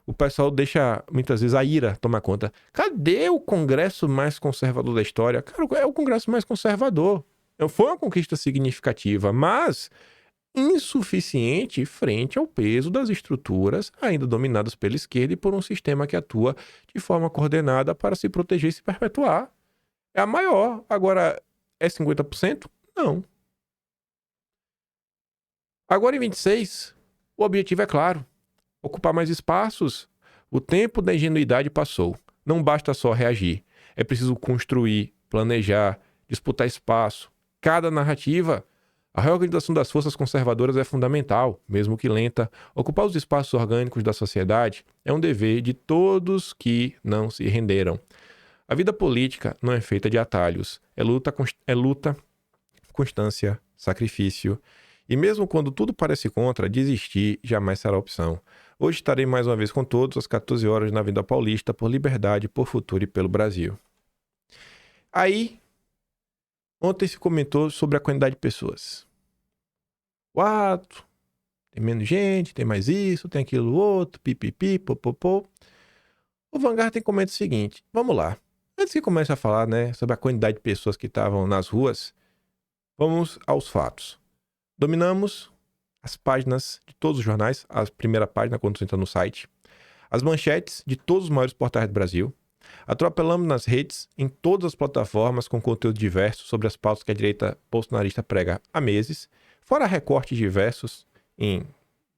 O pessoal deixa, muitas vezes, a ira tomar conta. Cadê o Congresso mais conservador da história? Cara, é o Congresso mais conservador. Foi uma conquista significativa, mas insuficiente frente ao peso das estruturas ainda dominadas pela esquerda e por um sistema que atua de forma coordenada para se proteger e se perpetuar. É a maior. Agora, é 50%? Não. Agora, em 26, o objetivo é claro. Ocupar mais espaços. O tempo da ingenuidade passou. Não basta só reagir. É preciso construir, planejar, disputar espaço. Cada narrativa. A reorganização das forças conservadoras é fundamental, mesmo que lenta. Ocupar os espaços orgânicos da sociedade é um dever de todos que não se renderam. A vida política não é feita de atalhos. É luta, constância, sacrifício. E mesmo quando tudo parece contra, desistir jamais será opção. Hoje estarei mais uma vez com todos às 14 horas na Avenida Paulista, por liberdade, por futuro e pelo Brasil. Aí, ontem se comentou sobre a quantidade de pessoas. Tem menos gente, tem mais isso, tem aquilo outro, pipipi, popopô. O Vanguard comenta o seguinte, vamos lá. Antes que comece a falar, né, sobre a quantidade de pessoas que estavam nas ruas, vamos aos fatos. Dominamos as páginas de todos os jornais, a primeira página quando você entra no site, as manchetes de todos os maiores portais do Brasil, atropelamos nas redes, em todas as plataformas com conteúdo diverso sobre as pautas que a direita bolsonarista prega há meses, fora recortes diversos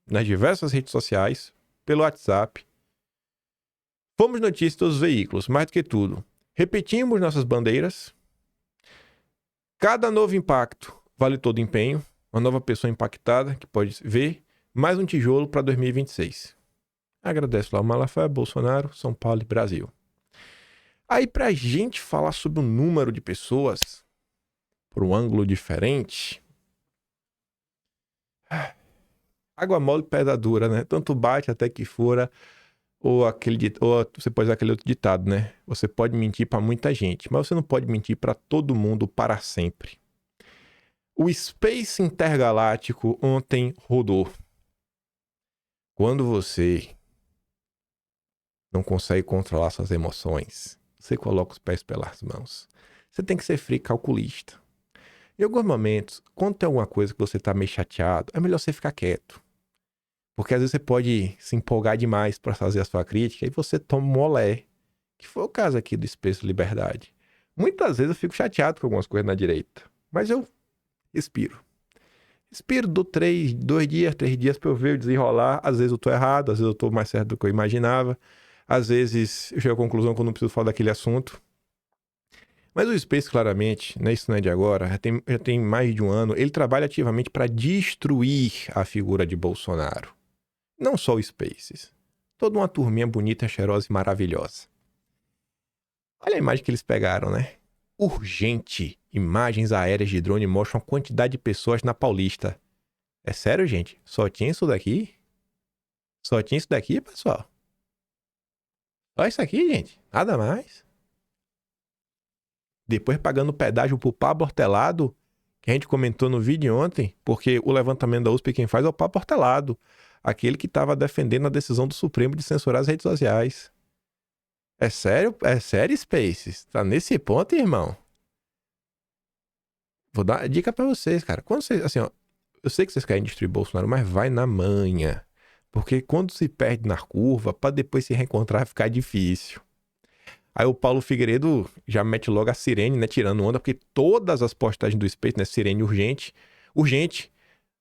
nas diversas redes sociais, pelo WhatsApp. Fomos notícia de todos os veículos, mais do que tudo. Repetimos nossas bandeiras. Cada novo impacto vale todo empenho. Uma nova pessoa impactada, que pode ver, mais um tijolo para 2026. Agradeço lá o Malafaia, Bolsonaro, São Paulo e Brasil. Aí, para a gente falar sobre o número de pessoas, por um ângulo diferente, água mole, pedra dura, né? Tanto bate até que fura, ou você pode usar aquele outro ditado, né? Você pode mentir para muita gente, mas você não pode mentir para todo mundo para sempre. O Space Intergaláctico ontem rodou. Quando você não consegue controlar suas emoções, você coloca os pés pelas mãos. Você tem que ser frio e calculista. Em alguns momentos, quando tem alguma coisa que você está meio chateado, é melhor você ficar quieto. Porque às vezes você pode se empolgar demais para fazer a sua crítica e você toma um olé, que foi o caso aqui do Space Liberdade. Muitas vezes eu fico chateado com algumas coisas na direita, mas eu respiro. Respiro, dou 2 dias, 3 dias pra eu ver o desenrolar. Às vezes eu tô errado, às vezes eu tô mais certo do que eu imaginava. Às vezes eu chego à conclusão que eu não preciso falar daquele assunto. Mas o Space, claramente, né, isso não é de agora, já tem mais de um ano, ele trabalha ativamente para destruir a figura de Bolsonaro. Não só o Spaces. Toda uma turminha bonita, cheirosa e maravilhosa. Olha a imagem que eles pegaram, né? Urgente. Imagens aéreas de drone mostram a quantidade de pessoas na Paulista. É sério, gente? Só tinha isso daqui? Só tinha isso daqui, pessoal? Só isso aqui, gente? Nada mais? Depois pagando pedágio pro Pablo Hortelado, que a gente comentou no vídeo ontem, porque o levantamento da USP quem faz é o Pablo Hortelado, aquele que estava defendendo a decisão do Supremo de censurar as redes sociais. É sério? É sério, Spaces? Tá nesse ponto, irmão? Vou dar uma dica pra vocês, cara. Quando vocês, assim, ó, eu sei que vocês querem destruir Bolsonaro, mas vai na manha. Porque quando se perde na curva, pra depois se reencontrar ficar difícil. Aí o Paulo Figueiredo já mete logo a sirene, né, tirando onda, porque todas as postagens do Space, né, sirene urgente, urgente.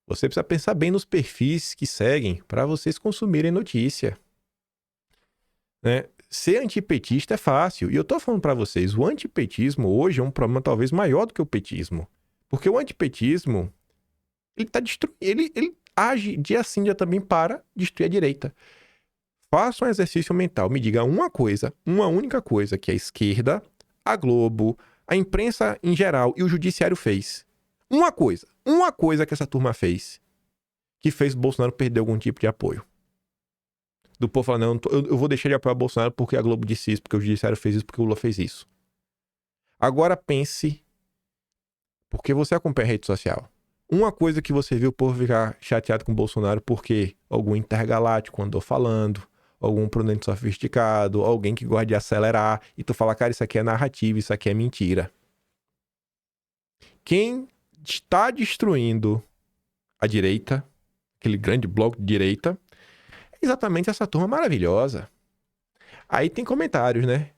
Você precisa pensar bem nos perfis que seguem pra vocês consumirem notícia. Né? Ser antipetista é fácil. E eu tô falando pra vocês, o antipetismo hoje é um problema talvez maior do que o petismo. Porque o antipetismo, ele tá destruindo, ele age dia sim, dia também para destruir a direita. Faça um exercício mental, me diga uma coisa, uma única coisa que a esquerda, a Globo, a imprensa em geral e o judiciário fez. Uma coisa que essa turma fez, que fez o Bolsonaro perder algum tipo de apoio. Do povo falando, não, eu vou deixar de apoiar o Bolsonaro porque a Globo disse isso, porque o judiciário fez isso, porque o Lula fez isso. Agora pense, porque você acompanha a rede social. Uma coisa que você viu o povo ficar chateado com o Bolsonaro porque algum intergaláctico andou falando, algum prudente sofisticado, alguém que gosta de acelerar, e tu fala, cara, isso aqui é narrativa, isso aqui é mentira. Quem está destruindo a direita, aquele grande bloco de direita, é exatamente essa turma maravilhosa. Aí tem comentários, né?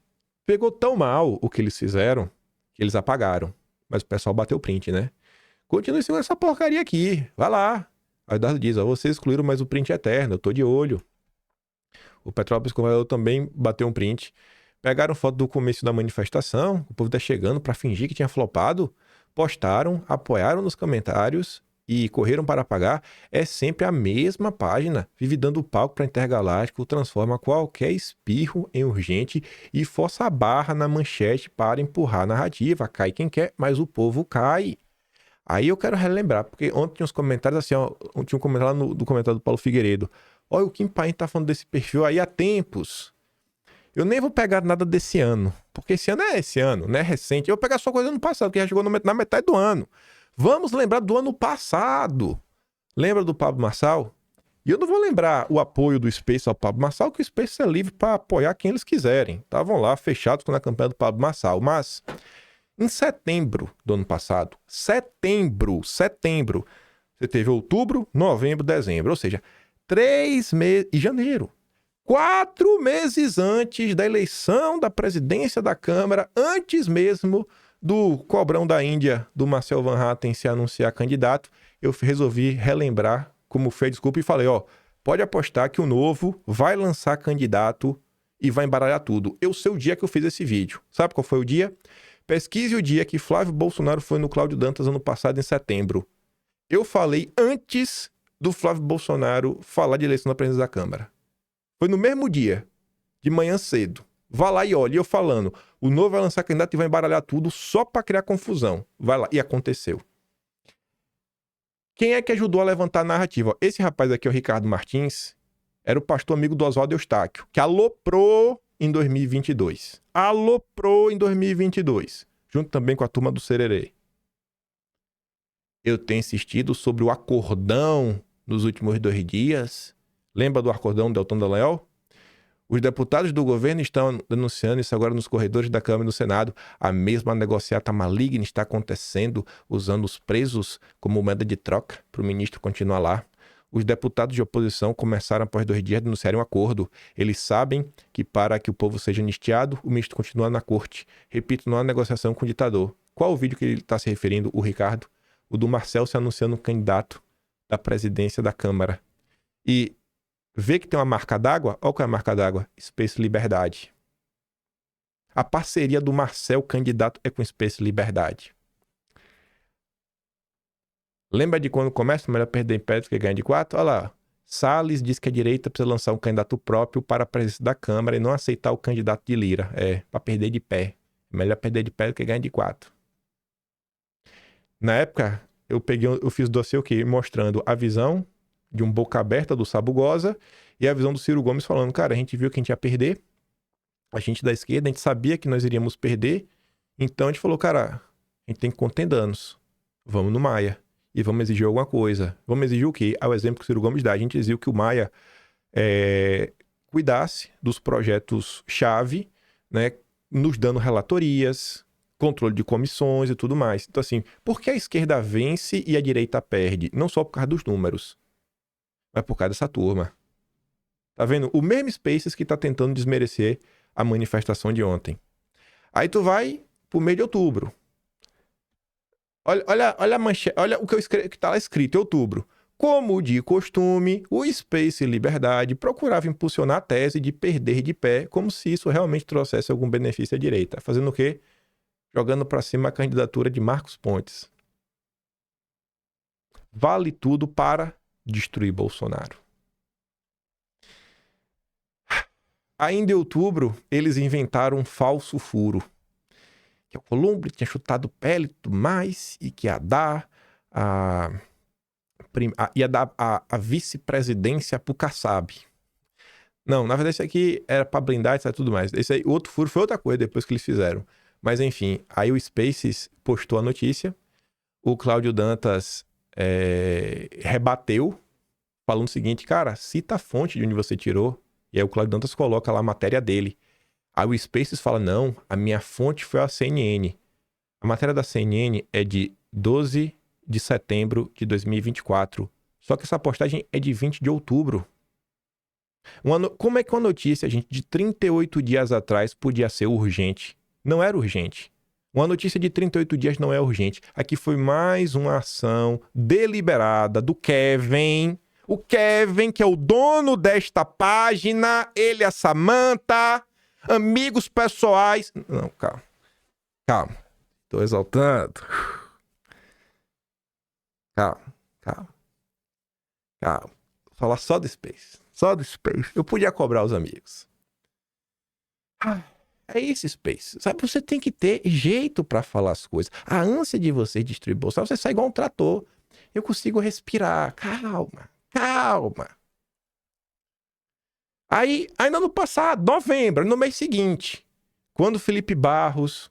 Pegou tão mal o que eles fizeram, que eles apagaram. Mas o pessoal bateu o print, né? Continue seguindo essa porcaria aqui. Vai lá. Aí o Eduardo diz, ó, vocês excluíram, mas o print é eterno. Eu tô de olho. O Petrópolis Conversador também bateu um print. Pegaram foto do começo da manifestação. O povo tá chegando pra fingir que tinha flopado. Postaram, apoiaram nos comentários e correram para apagar. É sempre a mesma página. Vive dando palco pra Intergaláctico. Transforma qualquer espirro em urgente e força a barra na manchete para empurrar a narrativa. Cai quem quer, mas o povo cai. Aí eu quero relembrar, porque ontem tinha uns comentários assim, ó, tinha um comentário lá do comentário do Paulo Figueiredo. Olha, o Kim Paim tá falando desse perfil aí há tempos. Eu nem vou pegar nada desse ano, porque esse ano é esse ano, né? Recente. Eu vou pegar só coisa do ano passado, que já chegou na metade do ano. Vamos lembrar do ano passado. Lembra do Pablo Marçal? E eu não vou lembrar o apoio do Space ao Pablo Marçal, que o Space é livre para apoiar quem eles quiserem. Estavam lá fechados na campanha do Pablo Marçal, mas em setembro do ano passado, setembro, você teve outubro, novembro, dezembro, ou seja, 3 meses, e janeiro, 4 meses antes da eleição da presidência da Câmara, antes mesmo do cobrão da Índia, do Marcel Van Hatten se anunciar candidato, eu resolvi relembrar como fez desculpa e falei, ó, pode apostar que o Novo vai lançar candidato e vai embaralhar tudo. Eu sei o dia que eu fiz esse vídeo. Sabe qual foi o dia? Pesquise o dia que Flávio Bolsonaro foi no Cláudio Dantas ano passado, em setembro. Eu falei antes do Flávio Bolsonaro falar de eleição da presidência da Câmara. Foi no mesmo dia, de manhã cedo. Vá lá e olhe, eu falando, o Novo vai lançar candidato e vai embaralhar tudo só para criar confusão. Vai lá. E aconteceu. Quem é que ajudou a levantar a narrativa? Esse rapaz aqui, o Ricardo Martins, era o pastor amigo do Oswaldo Eustáquio, que aloprou em 2022. Aloprou em 2022. Junto também com a turma do Sererê. Eu tenho insistido sobre o acordão nos últimos 2 dias. Lembra do acordão do Deltan Dallagnol? Os deputados do governo estão denunciando isso agora nos corredores da Câmara e do Senado. A mesma negociata maligna está acontecendo, usando os presos como moeda de troca para o ministro continuar lá. Os deputados de oposição começaram após 2 dias a denunciar um acordo. Eles sabem que para que o povo seja anistiado, o ministro continua na corte. Repito, não há negociação com o ditador. Qual o vídeo que ele está se referindo, o Ricardo? O do Marcel se anunciando candidato da presidência da Câmara. E vê que tem uma marca d'água? Olha qual é a marca d'água. Space Liberdade. A parceria do Marcel candidato é com Space Liberdade. Lembra de quando começa? Melhor perder em pé do que ganhar de 4? Olha lá. Salles diz que a direita precisa lançar um candidato próprio para a presidência da Câmara e não aceitar o candidato de Lira. Para perder de pé. Melhor perder de pé do que ganhar de 4. Na época, eu fiz dossiê o quê? Mostrando a visão de um boca aberta do Sabugosa e a visão do Ciro Gomes falando, cara, a gente viu que a gente ia perder. A gente da esquerda, a gente sabia que nós iríamos perder. Então a gente falou, cara, a gente tem que conter danos. Vamos no Maia. E vamos exigir alguma coisa. Vamos exigir o quê? Ao exemplo que o Ciro Gomes dá. A gente exigiu que o Maia cuidasse dos projetos-chave, né, nos dando relatorias, controle de comissões e tudo mais. Então, assim, por que a esquerda vence e a direita perde? Não só por causa dos números, mas por causa dessa turma. Tá vendo? O mesmo Spaces que tá tentando desmerecer a manifestação de ontem. Aí tu vai pro mês de outubro. Olha a manchete, olha o que tá lá escrito, outubro. Como de costume, o Space Liberdade procurava impulsionar a tese de perder de pé, como se isso realmente trouxesse algum benefício à direita. Fazendo o quê? Jogando para cima a candidatura de Marcos Pontes. Vale tudo para destruir Bolsonaro. Ainda em outubro, eles inventaram um falso furo. Que o Columbre tinha chutado pele e tudo mais, e que ia dar a vice-presidência pro Kassab. Não, na verdade isso aqui era pra blindar e tudo mais. Esse aí, o outro furo foi outra coisa depois que eles fizeram. Mas enfim, aí o Spaces postou a notícia, o Cláudio Dantas rebateu, falando o seguinte, cara, cita a fonte de onde você tirou. E aí o Cláudio Dantas coloca lá a matéria dele. Aí o Spaces fala, não, a minha fonte foi a CNN. A matéria da CNN é de 12 de setembro de 2024. Só que essa postagem é de 20 de outubro. Como é que uma notícia, gente, de 38 dias atrás podia ser urgente? Não era urgente. Uma notícia de 38 dias não é urgente. Aqui foi mais uma ação deliberada do Kevin. O Kevin, que é o dono desta página, ele e a Samantha, amigos pessoais. Não, calma. Calma. Tô exaltando. Calma. Vou falar só do Space. Só do Space. Eu podia cobrar os amigos. É esse Space. Sabe, você tem que ter jeito pra falar as coisas. A ânsia de você destruir Bolsonaro, você sai igual um trator. Eu consigo respirar. Calma. Aí, ainda no passado, novembro, no mês seguinte, quando Felipe Barros,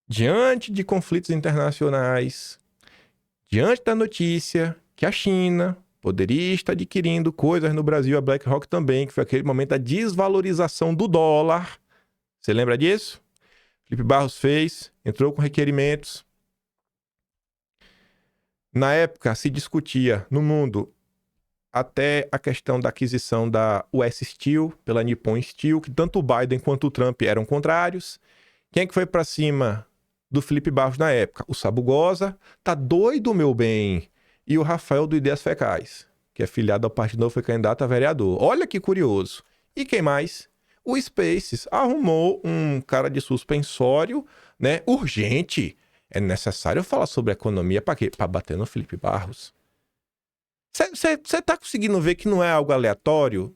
diante de conflitos internacionais, diante da notícia que a China poderia estar adquirindo coisas no Brasil, a BlackRock também, que foi aquele momento da desvalorização do dólar. Você lembra disso? Felipe Barros entrou com requerimentos. Na época, se discutia no mundo até a questão da aquisição da US Steel pela Nippon Steel, que tanto o Biden quanto o Trump eram contrários. Quem é que foi pra cima do Felipe Barros na época? O Sabugosa, tá doido, meu bem. E o Rafael do Ideias Fecais, que é filiado ao Partido Novo, foi candidato a vereador. Olha que curioso. E quem mais? O Spaces arrumou um cara de suspensório, né? Urgente. É necessário falar sobre economia para quê? Para bater no Felipe Barros. Você tá conseguindo ver que não é algo aleatório?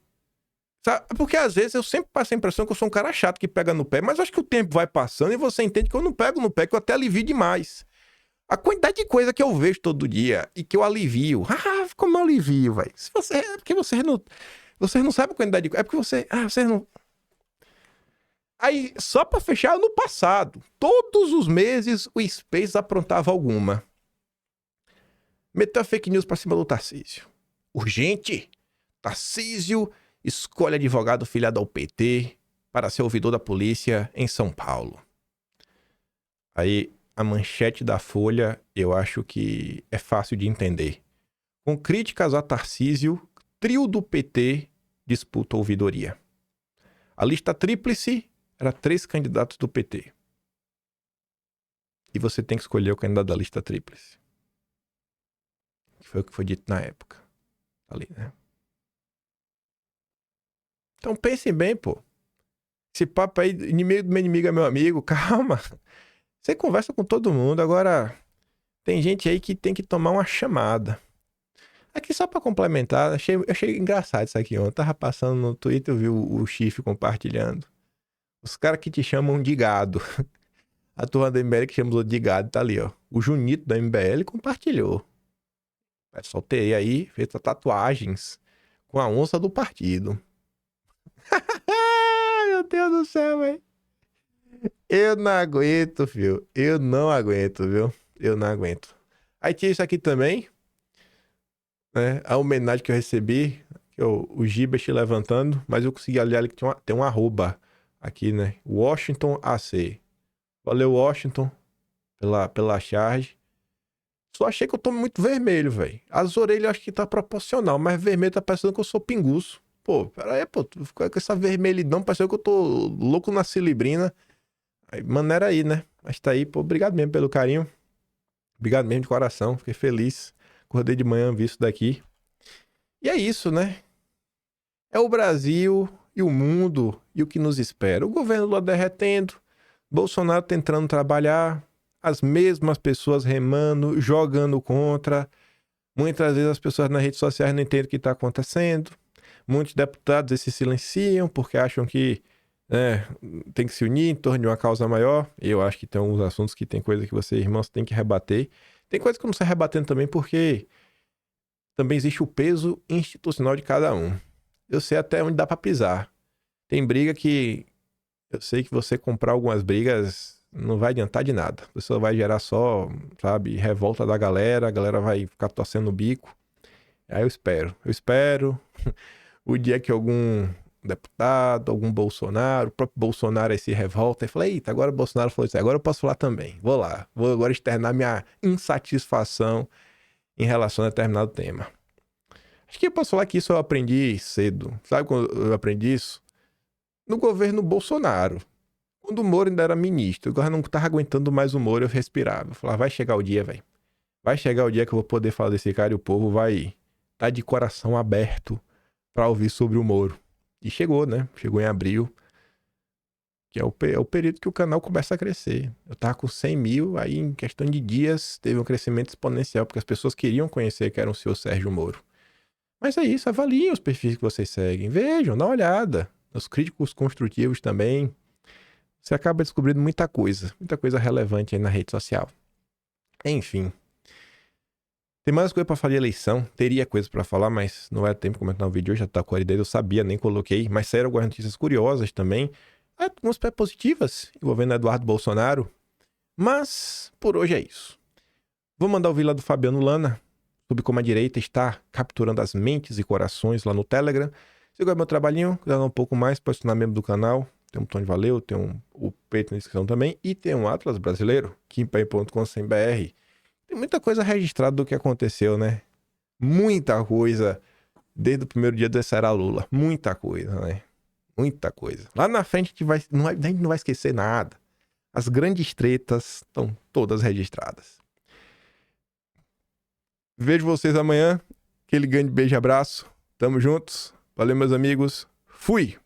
Sabe? Porque às vezes eu sempre passo a impressão que eu sou um cara chato que pega no pé, mas acho que o tempo vai passando e você entende que eu não pego no pé, que eu até alivio demais. A quantidade de coisa que eu vejo todo dia e que eu alivio. Como eu alivio, velho? É porque vocês não sabem a quantidade de coisa. É porque vocês não... Aí, só pra fechar, no passado, todos os meses o Space aprontava alguma. Meteu a fake news pra cima do Tarcísio. Urgente. Tarcísio escolhe advogado filiado ao PT para ser ouvidor da polícia em São Paulo. Aí, a manchete da Folha, eu acho que é fácil de entender. Com críticas a Tarcísio, trio do PT disputa ouvidoria. A lista tríplice era 3 candidatos do PT. E você tem que escolher o candidato da lista tríplice. Que foi o que foi dito na época. Ali, né? Então pensem bem, pô. Esse papo aí, inimigo do meu inimigo é meu amigo, calma. Você conversa com todo mundo. Agora, tem gente aí que tem que tomar uma chamada. Aqui só pra complementar, eu achei engraçado isso aqui ontem. Eu tava passando no Twitter, eu vi o Chifre compartilhando. Os caras que te chamam de gado. A turma da MBL que chamou de gado tá ali, ó. O Junito da MBL compartilhou. Soltei aí, fez tatuagens com a onça do partido. Meu Deus do céu, velho. Eu não aguento, filho. Eu não aguento, viu? Eu não aguento. Aí tinha isso aqui também, né? A homenagem que eu recebi, que o Gibas levantando, mas eu consegui olhar ali que tem um arroba aqui, né? Washington AC. Valeu, Washington, pela charge. Só achei que eu tô muito vermelho, velho. As orelhas eu acho que tá proporcional, mas vermelho tá parecendo que eu sou pinguço. Pô, pera aí, pô. Fica com essa vermelhidão, parecendo que eu tô louco na cilibrina. Aí, maneira aí, né? Mas tá aí, pô. Obrigado mesmo pelo carinho. Obrigado mesmo de coração. Fiquei feliz. Acordei de manhã, vi isso daqui. E é isso, né? É o Brasil e o mundo e o que nos espera. O governo lá derretendo. Bolsonaro tentando trabalhar. As mesmas pessoas remando, jogando contra. Muitas vezes as pessoas nas redes sociais não entendem o que está acontecendo. Muitos deputados se silenciam porque acham que tem que se unir em torno de uma causa maior. Eu acho que tem alguns assuntos que tem coisa que você, irmãos, tem que rebater. Tem coisa que não sai rebatendo também porque também existe o peso institucional de cada um. Eu sei até onde dá para pisar. Tem briga que eu sei que você comprar algumas brigas não vai adiantar de nada. Você vai gerar só, sabe, revolta da galera, a galera vai ficar torcendo o bico. Aí eu espero o dia que algum deputado, algum Bolsonaro, o próprio Bolsonaro aí se revolta e fala, eita, agora o Bolsonaro falou isso, agora eu posso falar também. Vou agora externar minha insatisfação em relação a determinado tema. Acho que eu posso falar que isso eu aprendi cedo. Sabe quando eu aprendi isso? No governo Bolsonaro. Quando o Moro ainda era ministro, eu não tava aguentando mais o Moro, eu respirava. Eu falava, vai chegar o dia, velho. Vai chegar o dia que eu vou poder falar desse cara e o povo vai estar de coração aberto pra ouvir sobre o Moro. E chegou, né? Chegou em abril, que é o período que o canal começa a crescer. Eu tava com 100 mil, aí em questão de dias teve um crescimento exponencial, porque as pessoas queriam conhecer que era o senhor Sérgio Moro. Mas é isso, avaliem os perfis que vocês seguem, vejam, dá uma olhada. Os críticos construtivos também. Você acaba descobrindo muita coisa relevante aí na rede social. Enfim. Tem mais coisa pra falar de eleição. Teria coisa pra falar, mas não vai ter tempo de comentar no vídeo hoje. Já tá com a ideia, eu sabia, nem coloquei. Mas saíram algumas notícias curiosas também. Algumas positivas envolvendo Eduardo Bolsonaro. Mas, por hoje é isso. Vou mandar ouvir lá do Fabiano Lana sobre como a direita está capturando as mentes e corações lá no Telegram. Se gosta do meu trabalhinho, quiser dar um pouco mais, pode se tornar membro do canal. Tem um botão de valeu, tem o peito na descrição também. E tem um Atlas brasileiro, kimpai.com.br. Tem muita coisa registrada do que aconteceu, né? Muita coisa desde o primeiro dia do Será Lula. Muita coisa, né? Muita coisa. Lá na frente a gente não vai esquecer nada. As grandes tretas estão todas registradas. Vejo vocês amanhã. Aquele grande beijo e abraço. Tamo juntos. Valeu, meus amigos. Fui!